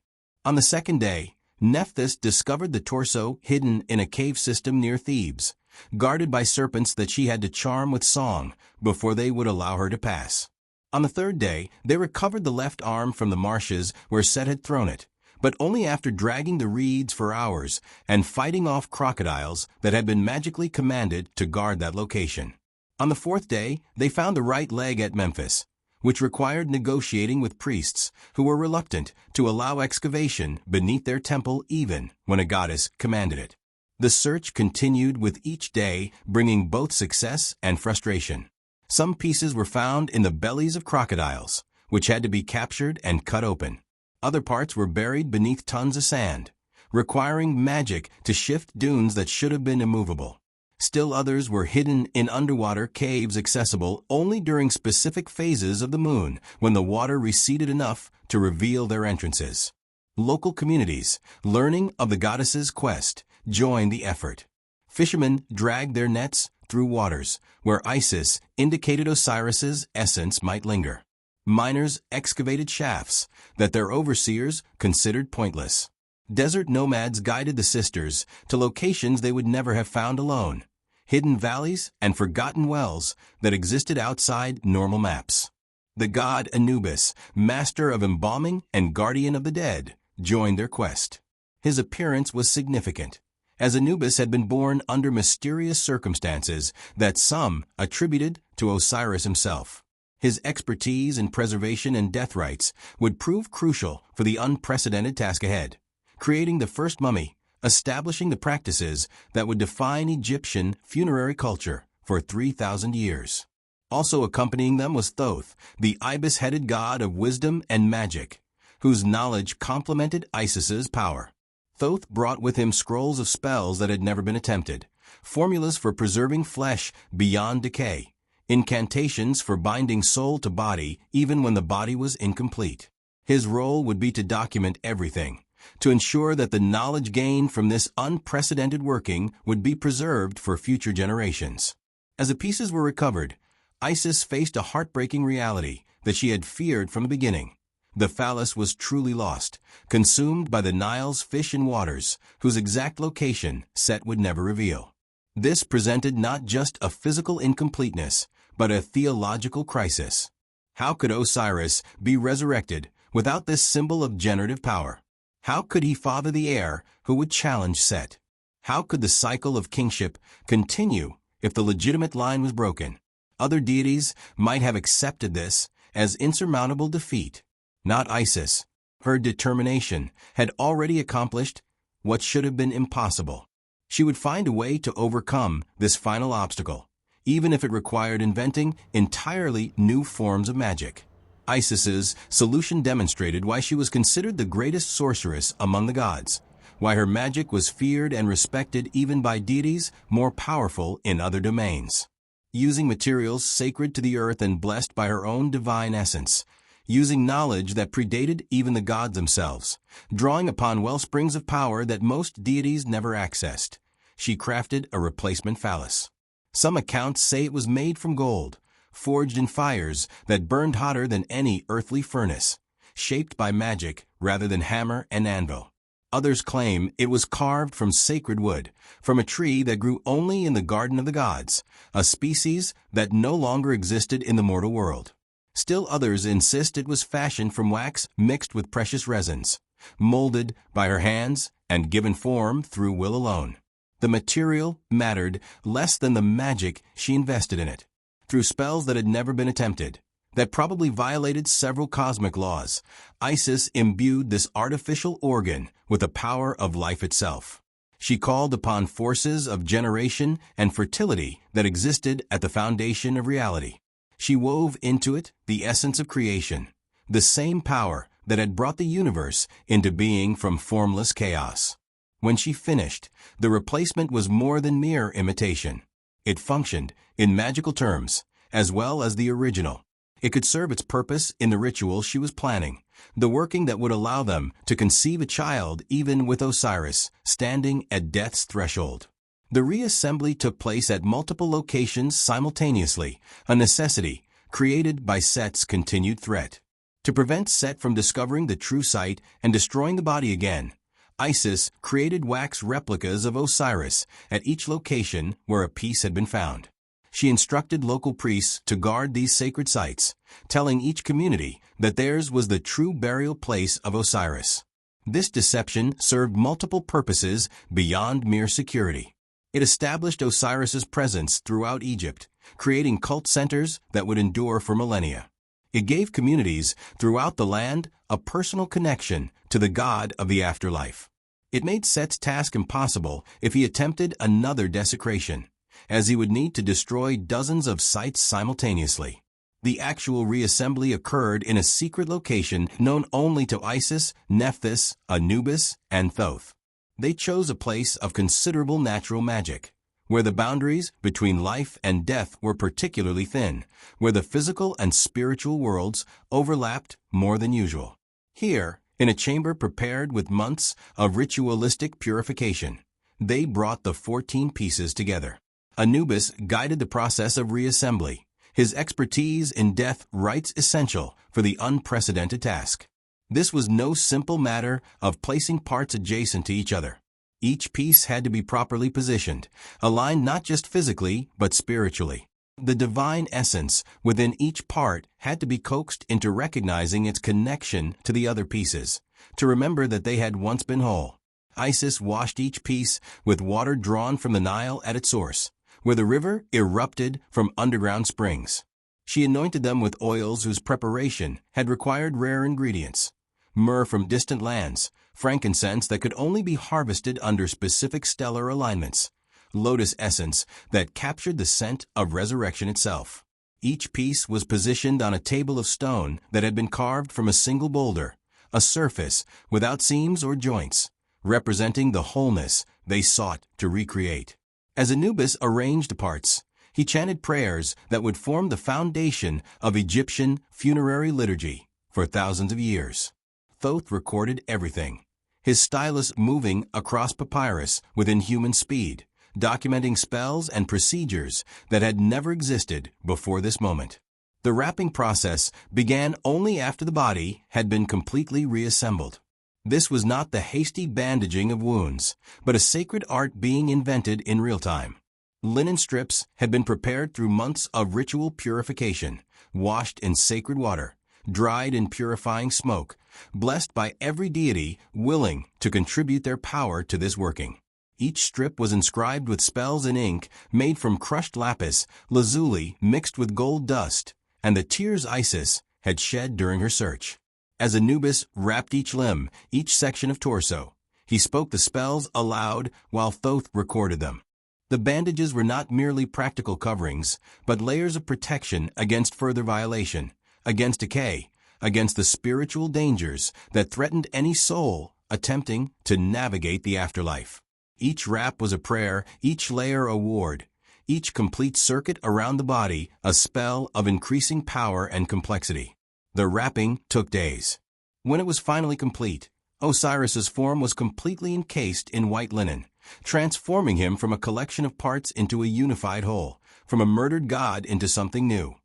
On the second day, Nephthys discovered the torso hidden in a cave system near Thebes, guarded by serpents that she had to charm with song before they would allow her to pass. On the third day, they recovered the left arm from the marshes where Set had thrown it, but only after dragging the reeds for hours and fighting off crocodiles that had been magically commanded to guard that location. On the fourth day, they found the right leg at Memphis, which required negotiating with priests who were reluctant to allow excavation beneath their temple even when a goddess commanded it. The search continued with each day bringing both success and frustration. Some pieces were found in the bellies of crocodiles, which had to be captured and cut open. Other parts were buried beneath tons of sand, requiring magic to shift dunes that should have been immovable. Still others were hidden in underwater caves accessible only during specific phases of the moon when the water receded enough to reveal their entrances. Local communities, learning of the goddess's quest, joined the effort. Fishermen dragged their nets through waters where Isis indicated Osiris's essence might linger. Miners excavated shafts that their overseers considered pointless. Desert nomads guided the sisters to locations they would never have found alone, hidden valleys and forgotten wells that existed outside normal maps. The god Anubis, master of embalming and guardian of the dead, joined their quest. His appearance was significant, as Anubis had been born under mysterious circumstances that some attributed to Osiris himself. His expertise in preservation and death rites would prove crucial for the unprecedented task ahead, creating the first mummy, establishing the practices that would define Egyptian funerary culture for 3,000 years. Also accompanying them was Thoth, the ibis-headed god of wisdom and magic, whose knowledge complemented Isis's power. Thoth brought with him scrolls of spells that had never been attempted, formulas for preserving flesh beyond decay, incantations for binding soul to body even when the body was incomplete. His role would be to document everything, to ensure that the knowledge gained from this unprecedented working would be preserved for future generations. As the pieces were recovered, Isis faced a heartbreaking reality that she had feared from the beginning. The phallus was truly lost, consumed by the Nile's fish and waters, whose exact location Set would never reveal. This presented not just a physical incompleteness, but a theological crisis. How could Osiris be resurrected without this symbol of generative power? How could he father the heir who would challenge Set? How could the cycle of kingship continue if the legitimate line was broken? Other deities might have accepted this as insurmountable defeat. Not Isis. Her determination had already accomplished what should have been impossible. She would find a way to overcome this final obstacle, even if it required inventing entirely new forms of magic. Isis's solution demonstrated why she was considered the greatest sorceress among the gods, why her magic was feared and respected even by deities more powerful in other domains. Using materials sacred to the earth and blessed by her own divine essence, using knowledge that predated even the gods themselves, drawing upon wellsprings of power that most deities never accessed, she crafted a replacement phallus. Some accounts say it was made from gold, forged in fires that burned hotter than any earthly furnace, shaped by magic rather than hammer and anvil. Others claim it was carved from sacred wood, from a tree that grew only in the garden of the gods, a species that no longer existed in the mortal world. Still others insist it was fashioned from wax mixed with precious resins, molded by her hands and given form through will alone. The material mattered less than the magic she invested in it. Through spells that had never been attempted, that probably violated several cosmic laws, Isis imbued this artificial organ with the power of life itself. She called upon forces of generation and fertility that existed at the foundation of reality. She wove into it the essence of creation, the same power that had brought the universe into being from formless chaos. When she finished, the replacement was more than mere imitation. It functioned, in magical terms, as well as the original. It could serve its purpose in the ritual she was planning, the working that would allow them to conceive a child even with Osiris standing at death's threshold. The reassembly took place at multiple locations simultaneously, a necessity created by Set's continued threat. To prevent Set from discovering the true site and destroying the body again, Isis created wax replicas of Osiris at each location where a piece had been found. She instructed local priests to guard these sacred sites, telling each community that theirs was the true burial place of Osiris. This deception served multiple purposes beyond mere security. It established Osiris's presence throughout Egypt, creating cult centers that would endure for millennia. It gave communities throughout the land a personal connection to the god of the afterlife. It made Set's task impossible if he attempted another desecration, as he would need to destroy dozens of sites simultaneously. The actual reassembly occurred in a secret location known only to Isis, Nephthys, Anubis, and Thoth. They chose a place of considerable natural magic, where the boundaries between life and death were particularly thin, where the physical and spiritual worlds overlapped more than usual. Here, In a chamber prepared with months of ritualistic purification, they brought the 14 pieces together. Anubis guided the process of reassembly, his expertise in death rites essential for the unprecedented task. This was no simple matter of placing parts adjacent to each other. Each piece had to be properly positioned, aligned not just physically but spiritually. The divine essence within each part had to be coaxed into recognizing its connection to the other pieces, to remember that they had once been whole. Isis washed each piece with water drawn from the Nile at its source, where the river erupted from underground springs. She anointed them with oils whose preparation had required rare ingredients: myrrh from distant lands, frankincense that could only be harvested under specific stellar alignments, lotus essence that captured the scent of resurrection itself. Each piece was positioned on a table of stone that had been carved from a single boulder, a surface without seams or joints, representing the wholeness they sought to recreate. As Anubis arranged the parts, he chanted prayers that would form the foundation of Egyptian funerary liturgy for thousands of years. Thoth recorded everything, his stylus moving across papyrus with inhuman speed, documenting spells and procedures that had never existed before this moment. The wrapping process began only after the body had been completely reassembled. This was not the hasty bandaging of wounds, but a sacred art being invented in real time. Linen strips had been prepared through months of ritual purification, washed in sacred water, dried in purifying smoke, blessed by every deity willing to contribute their power to this working. Each strip was inscribed with spells in ink made from crushed lapis lazuli mixed with gold dust, and the tears Isis had shed during her search. As Anubis wrapped each limb, each section of torso, he spoke the spells aloud while Thoth recorded them. The bandages were not merely practical coverings, but layers of protection against further violation, against decay, against the spiritual dangers that threatened any soul attempting to navigate the afterlife. Each wrap was a prayer, each layer a ward, each complete circuit around the body a spell of increasing power and complexity. The wrapping took days. When it was finally complete, Osiris's form was completely encased in white linen, transforming him from a collection of parts into a unified whole, from a murdered god into something new.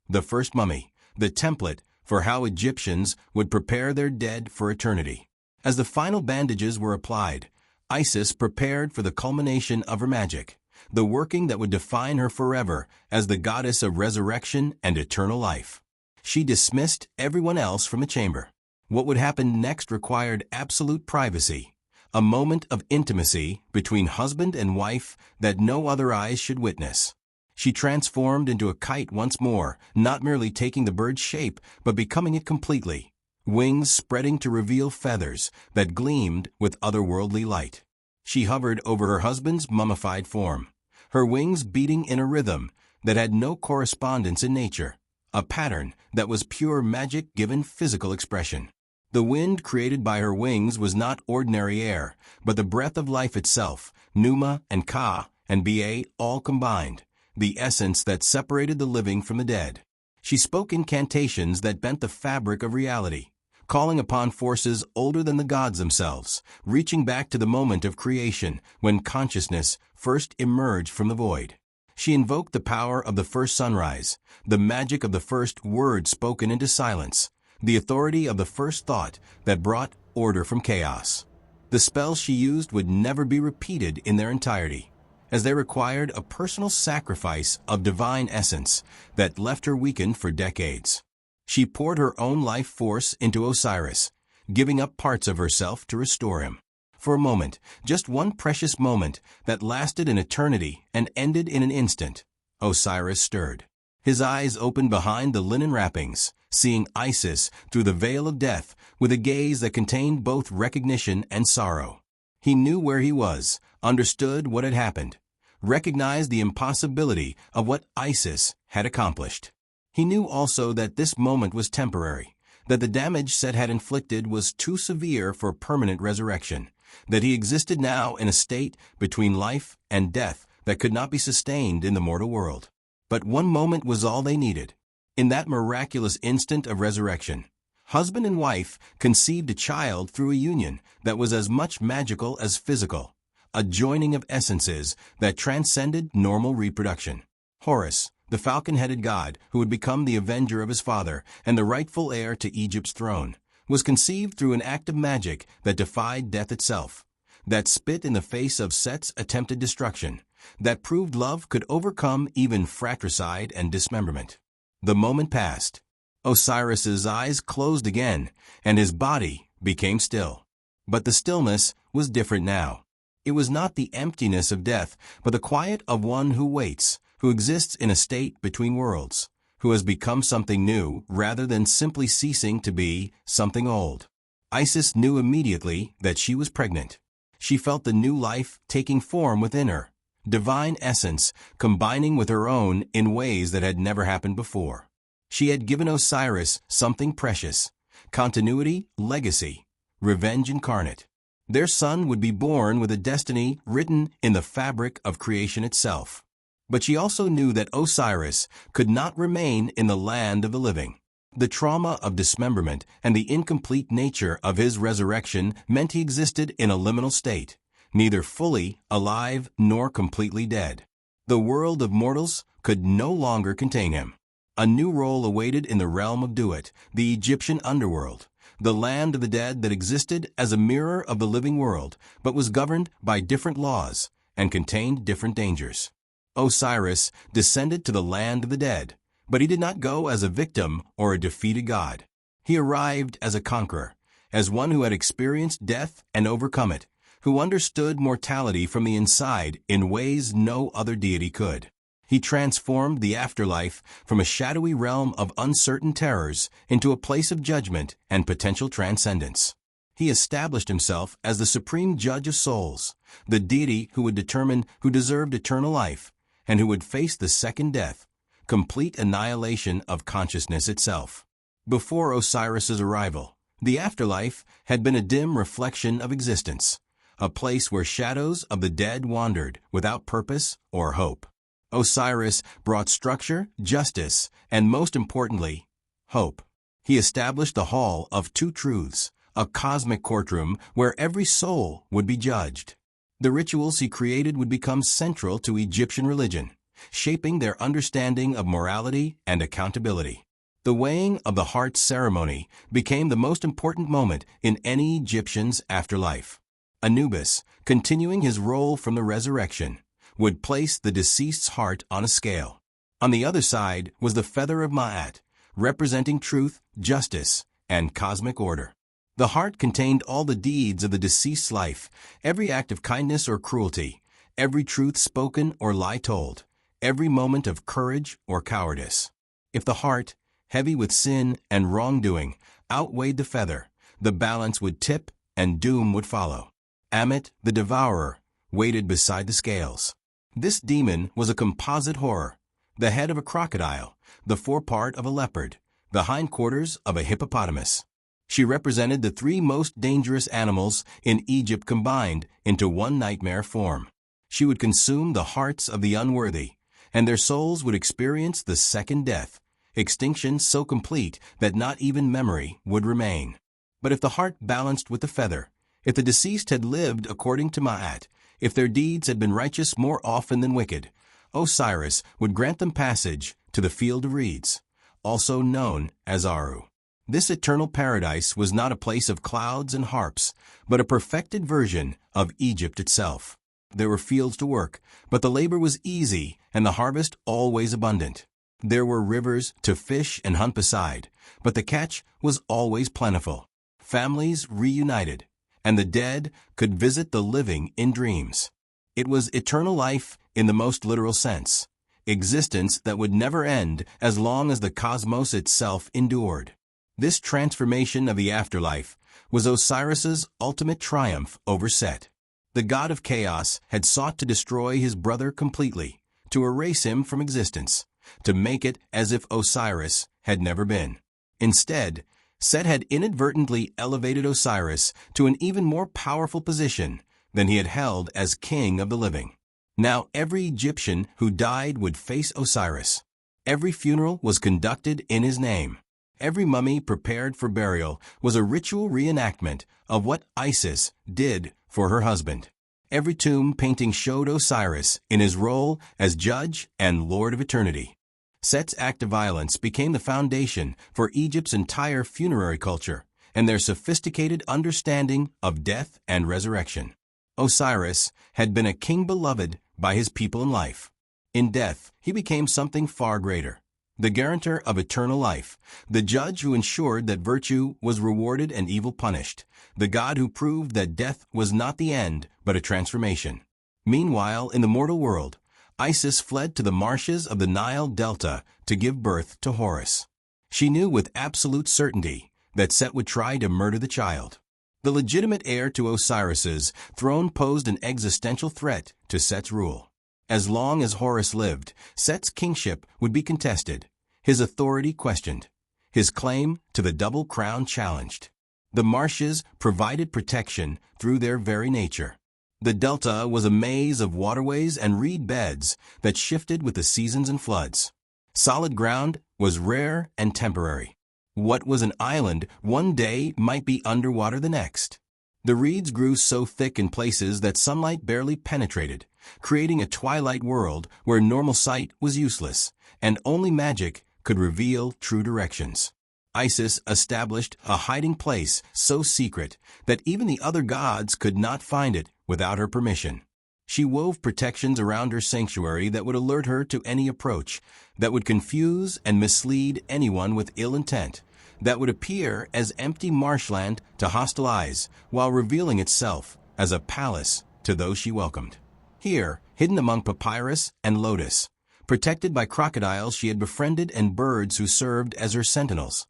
The first mummy, the template for how Egyptians would prepare their dead for eternity. As the final bandages were applied, Isis prepared for the culmination of her magic, the working that would define her forever as the goddess of resurrection and eternal life. She dismissed everyone else from the chamber. What would happen next required absolute privacy, a moment of intimacy between husband and wife that no other eyes should witness. She transformed into a kite once more, not merely taking the bird's shape, but becoming it completely, wings spreading to reveal feathers that gleamed with otherworldly light. She hovered over her husband's mummified form, her wings beating in a rhythm that had no correspondence in nature, a pattern that was pure magic given physical expression. The wind created by her wings was not ordinary air, but the breath of life itself, Numa and Ka and Ba all combined, the essence that separated the living from the dead. She spoke incantations that bent the fabric of reality, calling upon forces older than the gods themselves, reaching back to the moment of creation when consciousness first emerged from the void. She invoked the power of the first sunrise, the magic of the first word spoken into silence, the authority of the first thought that brought order from chaos. The spells she used would never be repeated in their entirety, as they required a personal sacrifice of divine essence that left her weakened for decades. She poured her own life force into Osiris, giving up parts of herself to restore him. For a moment, just one precious moment that lasted an eternity and ended in an instant, Osiris stirred. His eyes opened behind the linen wrappings, seeing Isis through the veil of death with a gaze that contained both recognition and sorrow. He knew where he was, understood what had happened, recognized the impossibility of what Isis had accomplished. He knew also that this moment was temporary, that the damage Set had inflicted was too severe for permanent resurrection, that he existed now in a state between life and death that could not be sustained in the mortal world. But one moment was all they needed. In that miraculous instant of resurrection, Husband and wife conceived a child through a union that was as much magical as physical, a joining of essences that transcended normal reproduction. Horus, the falcon-headed god who would become the avenger of his father and the rightful heir to Egypt's throne, was conceived through an act of magic that defied death itself, that spit in the face of Set's attempted destruction, that proved love could overcome even fratricide and dismemberment. The moment passed. Osiris's eyes closed again, and his body became still. But the stillness was different now. It was not the emptiness of death, but the quiet of one who waits, who exists in a state between worlds, who has become something new rather than simply ceasing to be something old. Isis knew immediately that she was pregnant. She felt the new life taking form within her, divine essence combining with her own in ways that had never happened before. She had given Osiris something precious: continuity, legacy, revenge incarnate. Their son would be born with a destiny written in the fabric of creation itself. But she also knew that Osiris could not remain in the land of the living. The trauma of dismemberment and the incomplete nature of his resurrection meant he existed in a liminal state, neither fully alive nor completely dead. The world of mortals could no longer contain him. A new role awaited in the realm of Duat, the Egyptian underworld, the land of the dead that existed as a mirror of the living world, but was governed by different laws and contained different dangers. Osiris descended to the land of the dead, but he did not go as a victim or a defeated god. He arrived as a conqueror, as one who had experienced death and overcome it, who understood mortality from the inside in ways no other deity could. He transformed the afterlife from a shadowy realm of uncertain terrors into a place of judgment and potential transcendence. He established himself as the supreme judge of souls, the deity who would determine who deserved eternal life and who would face the second death, complete annihilation of consciousness itself. Before Osiris's arrival, the afterlife had been a dim reflection of existence, a place where shadows of the dead wandered without purpose or hope. Osiris brought structure, justice, and most importantly, hope. He established the Hall of Two Truths, a cosmic courtroom where every soul would be judged. The rituals he created would become central to Egyptian religion, shaping their understanding of morality and accountability. The weighing of the heart ceremony became the most important moment in any Egyptian's afterlife. Anubis, continuing his role from the resurrection, would place the deceased's heart on a scale. On the other side was the feather of Ma'at, representing truth, justice, and cosmic order. The heart contained all the deeds of the deceased's life, every act of kindness or cruelty, every truth spoken or lie told, every moment of courage or cowardice. If the heart, heavy with sin and wrongdoing, outweighed the feather, the balance would tip and doom would follow. Ammit, the devourer, waited beside the scales. This demon was a composite horror: the head of a crocodile, the forepart of a leopard, the hindquarters of a hippopotamus. She represented the three most dangerous animals in Egypt combined into one nightmare form. She would consume the hearts of the unworthy, and their souls would experience the second death, extinction so complete that not even memory would remain. But if the heart balanced with the feather, if the deceased had lived according to Ma'at, if their deeds had been righteous more often than wicked, Osiris would grant them passage to the field of reeds, also known as Aru. This eternal paradise was not a place of clouds and harps, but a perfected version of Egypt itself. There were fields to work, but the labor was easy and the harvest always abundant. There were rivers to fish and hunt beside, but the catch was always plentiful. Families reunited, and the dead could visit the living in dreams. It was eternal life in the most literal sense, existence that would never end as long as the cosmos itself endured. This transformation of the afterlife was Osiris's ultimate triumph over Set. The god of chaos had sought to destroy his brother completely, to erase him from existence, to make it as if Osiris had never been. Instead, Set had inadvertently elevated Osiris to an even more powerful position than he had held as king of the living. Now every Egyptian who died would face Osiris. Every funeral was conducted in his name. Every mummy prepared for burial was a ritual reenactment of what Isis did for her husband. Every tomb painting showed Osiris in his role as judge and lord of eternity. Set's act of violence became the foundation for Egypt's entire funerary culture and their sophisticated understanding of death and resurrection. Osiris had been a king beloved by his people in life. In death, he became something far greater. The guarantor of eternal life, the judge who ensured that virtue was rewarded and evil punished, the god who proved that death was not the end, but a transformation. Meanwhile, in the mortal world, Isis fled to the marshes of the Nile Delta to give birth to Horus. She knew with absolute certainty that Set would try to murder the child. The legitimate heir to Osiris's throne posed an existential threat to Set's rule. As long as Horus lived, Set's kingship would be contested, his authority questioned, his claim to the double crown challenged. The marshes provided protection through their very nature. The delta was a maze of waterways and reed beds that shifted with the seasons and floods. Solid ground was rare and temporary. What was an island one day might be underwater the next. The reeds grew so thick in places that sunlight barely penetrated, creating a twilight world where normal sight was useless, and only magic could reveal true directions. Isis established a hiding place so secret that even the other gods could not find it without her permission. She wove protections around her sanctuary that would alert her to any approach, that would confuse and mislead anyone with ill intent, that would appear as empty marshland to hostile eyes, while revealing itself as a palace to those she welcomed. Here, hidden among papyrus and lotus, protected by crocodiles she had befriended and birds who served as her sentinels,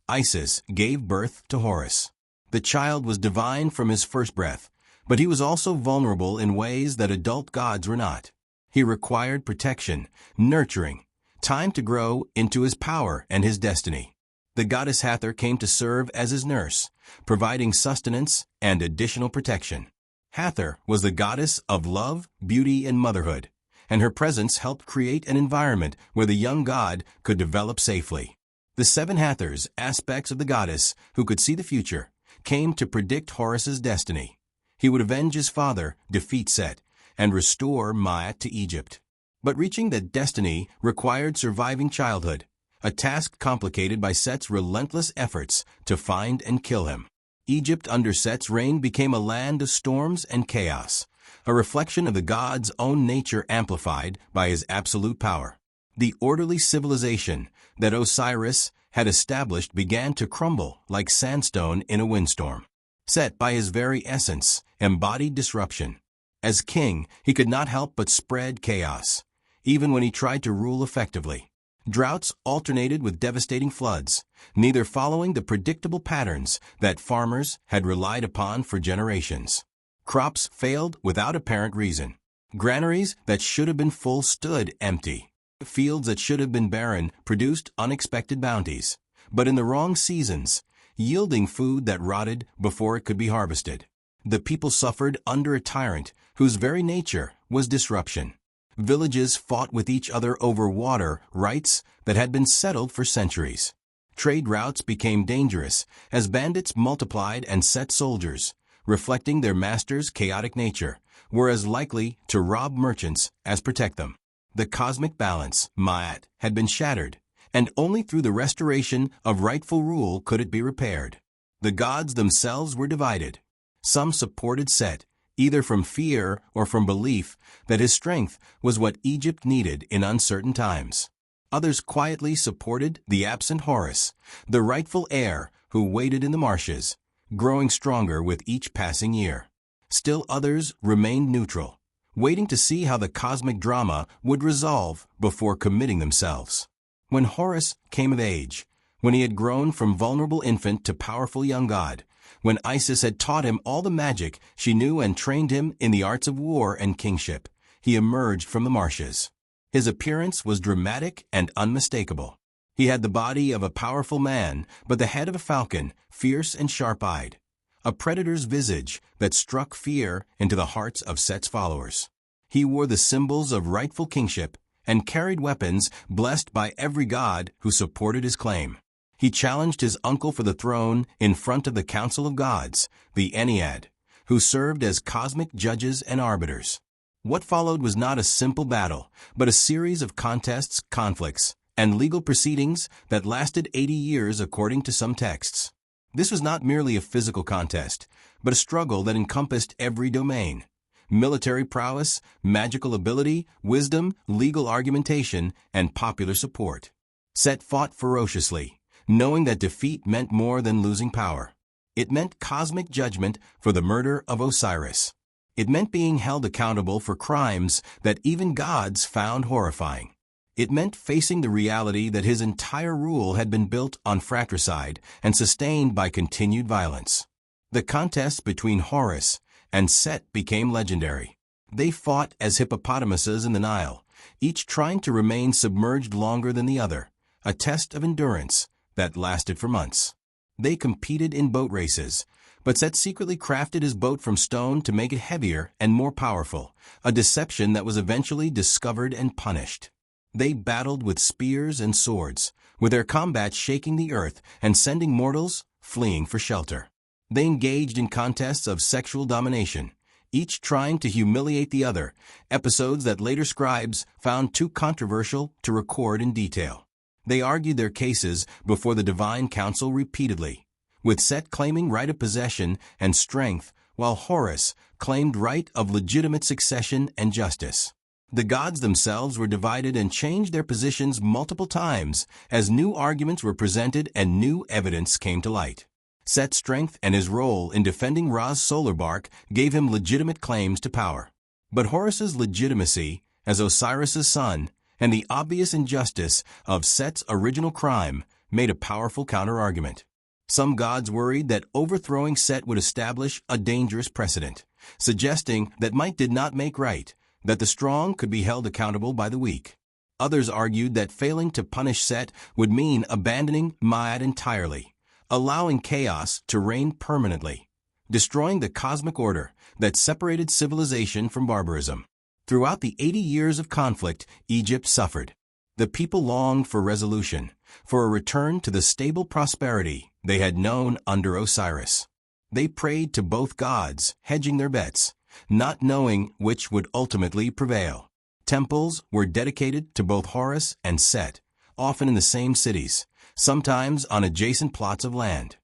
Isis gave birth to Horus. The child was divine from his first breath, but he was also vulnerable in ways that adult gods were not. He required protection, nurturing, time to grow into his power and his destiny. The goddess Hathor came to serve as his nurse, providing sustenance and additional protection. Hathor was the goddess of love, beauty, and motherhood, and her presence helped create an environment where the young god could develop safely. The seven Hathors, aspects of the goddess who could see the future, came to predict Horus's destiny. He would avenge his father, defeat Set, and restore Maat to Egypt. But reaching that destiny required surviving childhood, a task complicated by Set's relentless efforts to find and kill him. Egypt under Set's reign became a land of storms and chaos, a reflection of the god's own nature amplified by his absolute power. The orderly civilization that Osiris had established began to crumble like sandstone in a windstorm. Set, by his very essence, embodied disruption. As king, he could not help but spread chaos, even when he tried to rule effectively. Droughts alternated with devastating floods, neither following the predictable patterns that farmers had relied upon for generations. Crops failed without apparent reason. Granaries that should have been full stood empty. Fields that should have been barren produced unexpected bounties, but in the wrong seasons, yielding food that rotted before it could be harvested. The people suffered under a tyrant whose very nature was disruption. Villages fought with each other over water rights that had been settled for centuries. Trade routes became dangerous as bandits multiplied and Set soldiers, reflecting their masters' chaotic nature, were as likely to rob merchants as protect them. The cosmic balance, Maat, had been shattered, and only through the restoration of rightful rule could it be repaired. The gods themselves were divided. Some supported Set, either from fear or from belief that his strength was what Egypt needed in uncertain times. Others quietly supported the absent Horus, the rightful heir who waited in the marshes, growing stronger with each passing year. Still others remained neutral, waiting to see how the cosmic drama would resolve before committing themselves. When Horus came of age, when he had grown from vulnerable infant to powerful young god, when Isis had taught him all the magic she knew and trained him in the arts of war and kingship, he emerged from the marshes. His appearance was dramatic and unmistakable. He had the body of a powerful man, but the head of a falcon, fierce and sharp-eyed. A predator's visage that struck fear into the hearts of Set's followers. He wore the symbols of rightful kingship and carried weapons blessed by every god who supported his claim. He challenged his uncle for the throne in front of the Council of Gods, the Ennead, who served as cosmic judges and arbiters. What followed was not a simple battle, but a series of contests, conflicts, and legal proceedings that lasted 80 years according to some texts. This was not merely a physical contest, but a struggle that encompassed every domain: military prowess, magical ability, wisdom, legal argumentation, and popular support. Set fought ferociously, knowing that defeat meant more than losing power. It meant cosmic judgment for the murder of Osiris. It meant being held accountable for crimes that even gods found horrifying. It meant facing the reality that his entire rule had been built on fratricide and sustained by continued violence. The contests between Horus and Set became legendary. They fought as hippopotamuses in the Nile, each trying to remain submerged longer than the other, a test of endurance that lasted for months. They competed in boat races, but Set secretly crafted his boat from stone to make it heavier and more powerful, a deception that was eventually discovered and punished. They battled with spears and swords, with their combat shaking the earth and sending mortals fleeing for shelter. They engaged in contests of sexual domination, each trying to humiliate the other, episodes that later scribes found too controversial to record in detail. They argued their cases before the divine council repeatedly, with Set claiming right of possession and strength, while Horus claimed right of legitimate succession and justice. The gods themselves were divided and changed their positions multiple times as new arguments were presented and new evidence came to light. Set's strength and his role in defending Ra's solar bark gave him legitimate claims to power. But Horus's legitimacy as Osiris's son and the obvious injustice of Set's original crime made a powerful counter-argument. Some gods worried that overthrowing Set would establish a dangerous precedent, suggesting that might did not make right, that the strong could be held accountable by the weak. Others argued that failing to punish Set would mean abandoning Ma'at entirely, allowing chaos to reign permanently, destroying the cosmic order that separated civilization from barbarism. Throughout the 80 years of conflict, Egypt suffered. The people longed for resolution, for a return to the stable prosperity they had known under Osiris. They prayed to both gods, hedging their bets, not knowing which would ultimately prevail. Temples were dedicated to both Horus and Set, often in the same cities, sometimes on adjacent plots of land.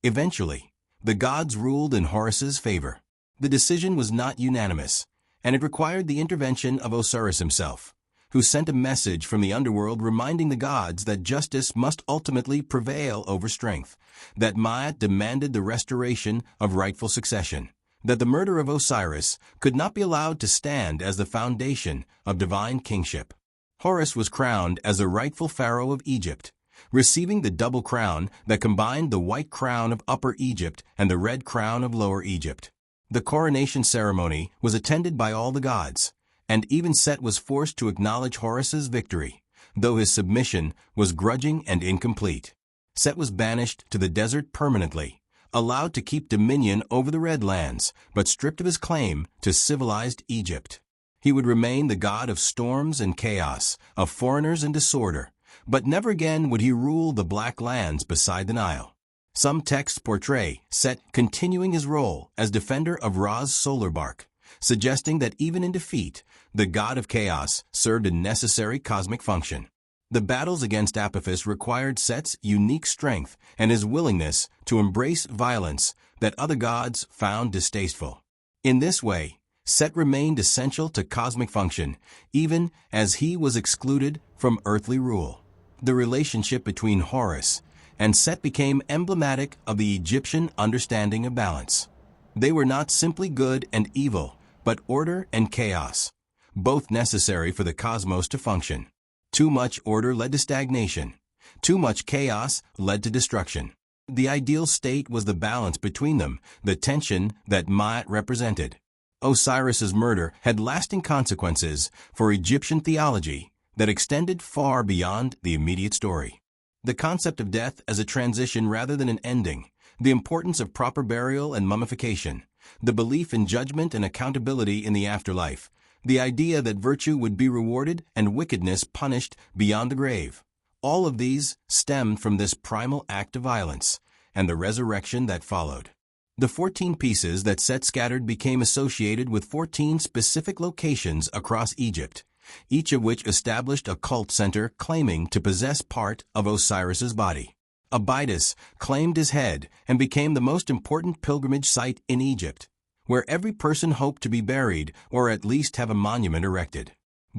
Eventually, the gods ruled in Horus's favor. The decision was not unanimous, and it required the intervention of Osiris himself, who sent a message from the underworld reminding the gods that justice must ultimately prevail over strength, that Ma'at demanded the restoration of rightful succession, that the murder of Osiris could not be allowed to stand as the foundation of divine kingship. Horus was crowned as the rightful pharaoh of Egypt, receiving the double crown that combined the white crown of Upper Egypt and the red crown of Lower Egypt. The coronation ceremony was attended by all the gods, and even Set was forced to acknowledge Horus's victory, though his submission was grudging and incomplete. Set was banished to the desert permanently, allowed to keep dominion over the Red Lands, but stripped of his claim to civilized Egypt. He would remain the god of storms and chaos, of foreigners and disorder, but never again would he rule the Black Lands beside the Nile. Some texts portray Set continuing his role as defender of Ra's solar bark, suggesting that even in defeat, the god of chaos served a necessary cosmic function. The battles against Apophis required Set's unique strength and his willingness to embrace violence that other gods found distasteful. In this way, Set remained essential to cosmic function, even as he was excluded from earthly rule. The relationship between Horus and Set became emblematic of the Egyptian understanding of balance. They were not simply good and evil, but order and chaos, both necessary for the cosmos to function. Too much order led to stagnation. Too much chaos led to destruction. The ideal state was the balance between them, the tension that Ma'at represented. Osiris's murder had lasting consequences for Egyptian theology that extended far beyond the immediate story. The concept of death as a transition rather than an ending, the importance of proper burial and mummification, the belief in judgment and accountability in the afterlife, the idea that virtue would be rewarded and wickedness punished beyond the grave. All of these stemmed from this primal act of violence and the resurrection that followed. The 14 pieces that Set scattered became associated with 14 specific locations across Egypt, each of which established a cult center claiming to possess part of Osiris's body. Abydos claimed his head and became the most important pilgrimage site in Egypt, where every person hoped to be buried or at least have a monument erected.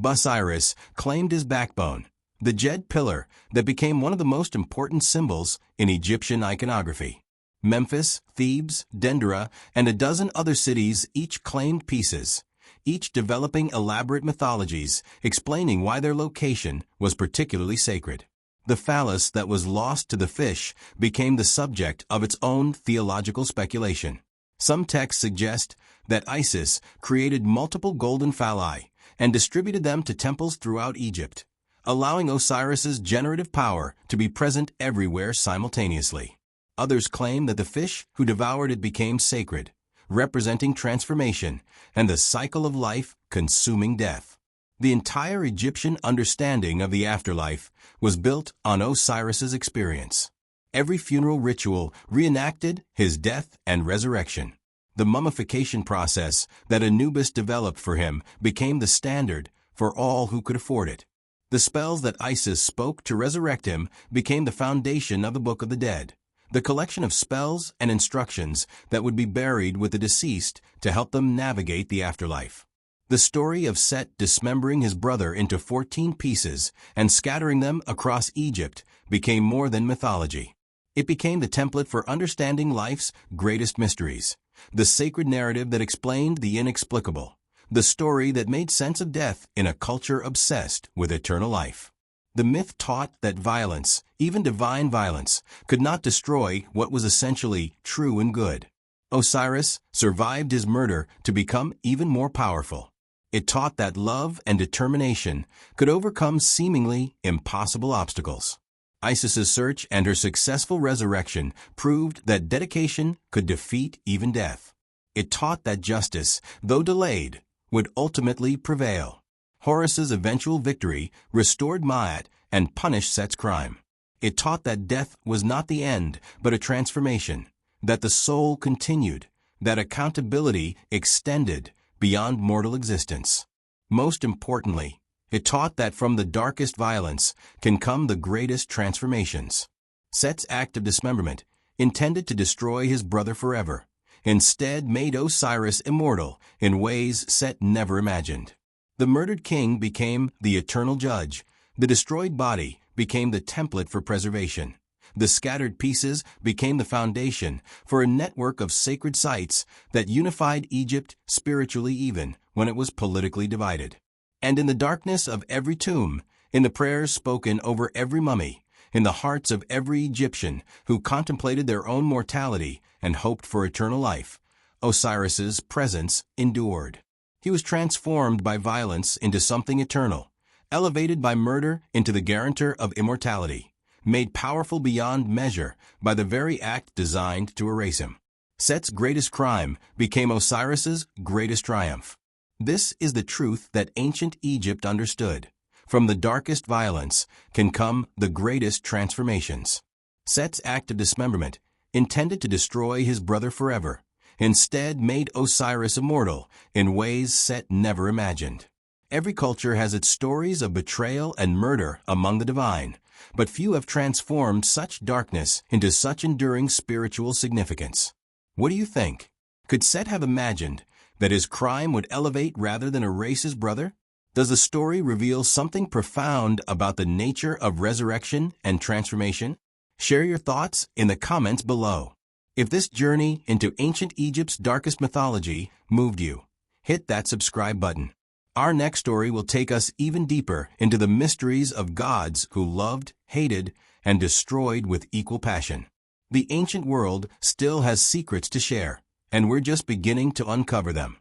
Osiris claimed his backbone, the Djed pillar that became one of the most important symbols in Egyptian iconography. Memphis, Thebes, Dendera, and a dozen other cities each claimed pieces, each developing elaborate mythologies explaining why their location was particularly sacred. The phallus that was lost to the fish became the subject of its own theological speculation. Some texts suggest that Isis created multiple golden phalli and distributed them to temples throughout Egypt, allowing Osiris's generative power to be present everywhere simultaneously. Others claim that the fish who devoured it became sacred, representing transformation and the cycle of life consuming death. The entire Egyptian understanding of the afterlife was built on Osiris's experience. Every funeral ritual reenacted his death and resurrection. The mummification process that Anubis developed for him became the standard for all who could afford it. The spells that Isis spoke to resurrect him became the foundation of the Book of the Dead, the collection of spells and instructions that would be buried with the deceased to help them navigate the afterlife. The story of Set dismembering his brother into 14 pieces and scattering them across Egypt became more than mythology. It became the template for understanding life's greatest mysteries, the sacred narrative that explained the inexplicable, the story that made sense of death in a culture obsessed with eternal life. The myth taught that violence, even divine violence, could not destroy what was essentially true and good. Osiris survived his murder to become even more powerful. It taught that love and determination could overcome seemingly impossible obstacles. Isis's search and her successful resurrection proved that dedication could defeat even death. It taught that justice, though delayed, would ultimately prevail. Horus's eventual victory restored Ma'at and punished Set's crime. It taught that death was not the end, but a transformation, that the soul continued, that accountability extended beyond mortal existence. Most importantly, it taught that from the darkest violence can come the greatest transformations. Set's act of dismemberment, intended to destroy his brother forever, instead made Osiris immortal in ways Set never imagined. The murdered king became the eternal judge. The destroyed body became the template for preservation. The scattered pieces became the foundation for a network of sacred sites that unified Egypt spiritually even when it was politically divided. And in the darkness of every tomb, in the prayers spoken over every mummy, in the hearts of every Egyptian who contemplated their own mortality and hoped for eternal life, Osiris's presence endured. He was transformed by violence into something eternal, elevated by murder into the guarantor of immortality, made powerful beyond measure by the very act designed to erase him. Set's greatest crime became Osiris's greatest triumph. This is the truth that ancient Egypt understood. From the darkest violence can come the greatest transformations. Set's act of dismemberment, intended to destroy his brother forever, instead made Osiris immortal in ways Set never imagined. Every culture has its stories of betrayal and murder among the divine, but few have transformed such darkness into such enduring spiritual significance. What do you think? Could Set have imagined that his crime would elevate rather than erase his brother? Does the story reveal something profound about the nature of resurrection and transformation? Share your thoughts in the comments below. If this journey into ancient Egypt's darkest mythology moved you, hit that subscribe button. Our next story will take us even deeper into the mysteries of gods who loved, hated, and destroyed with equal passion. The ancient world still has secrets to share, and we're just beginning to uncover them.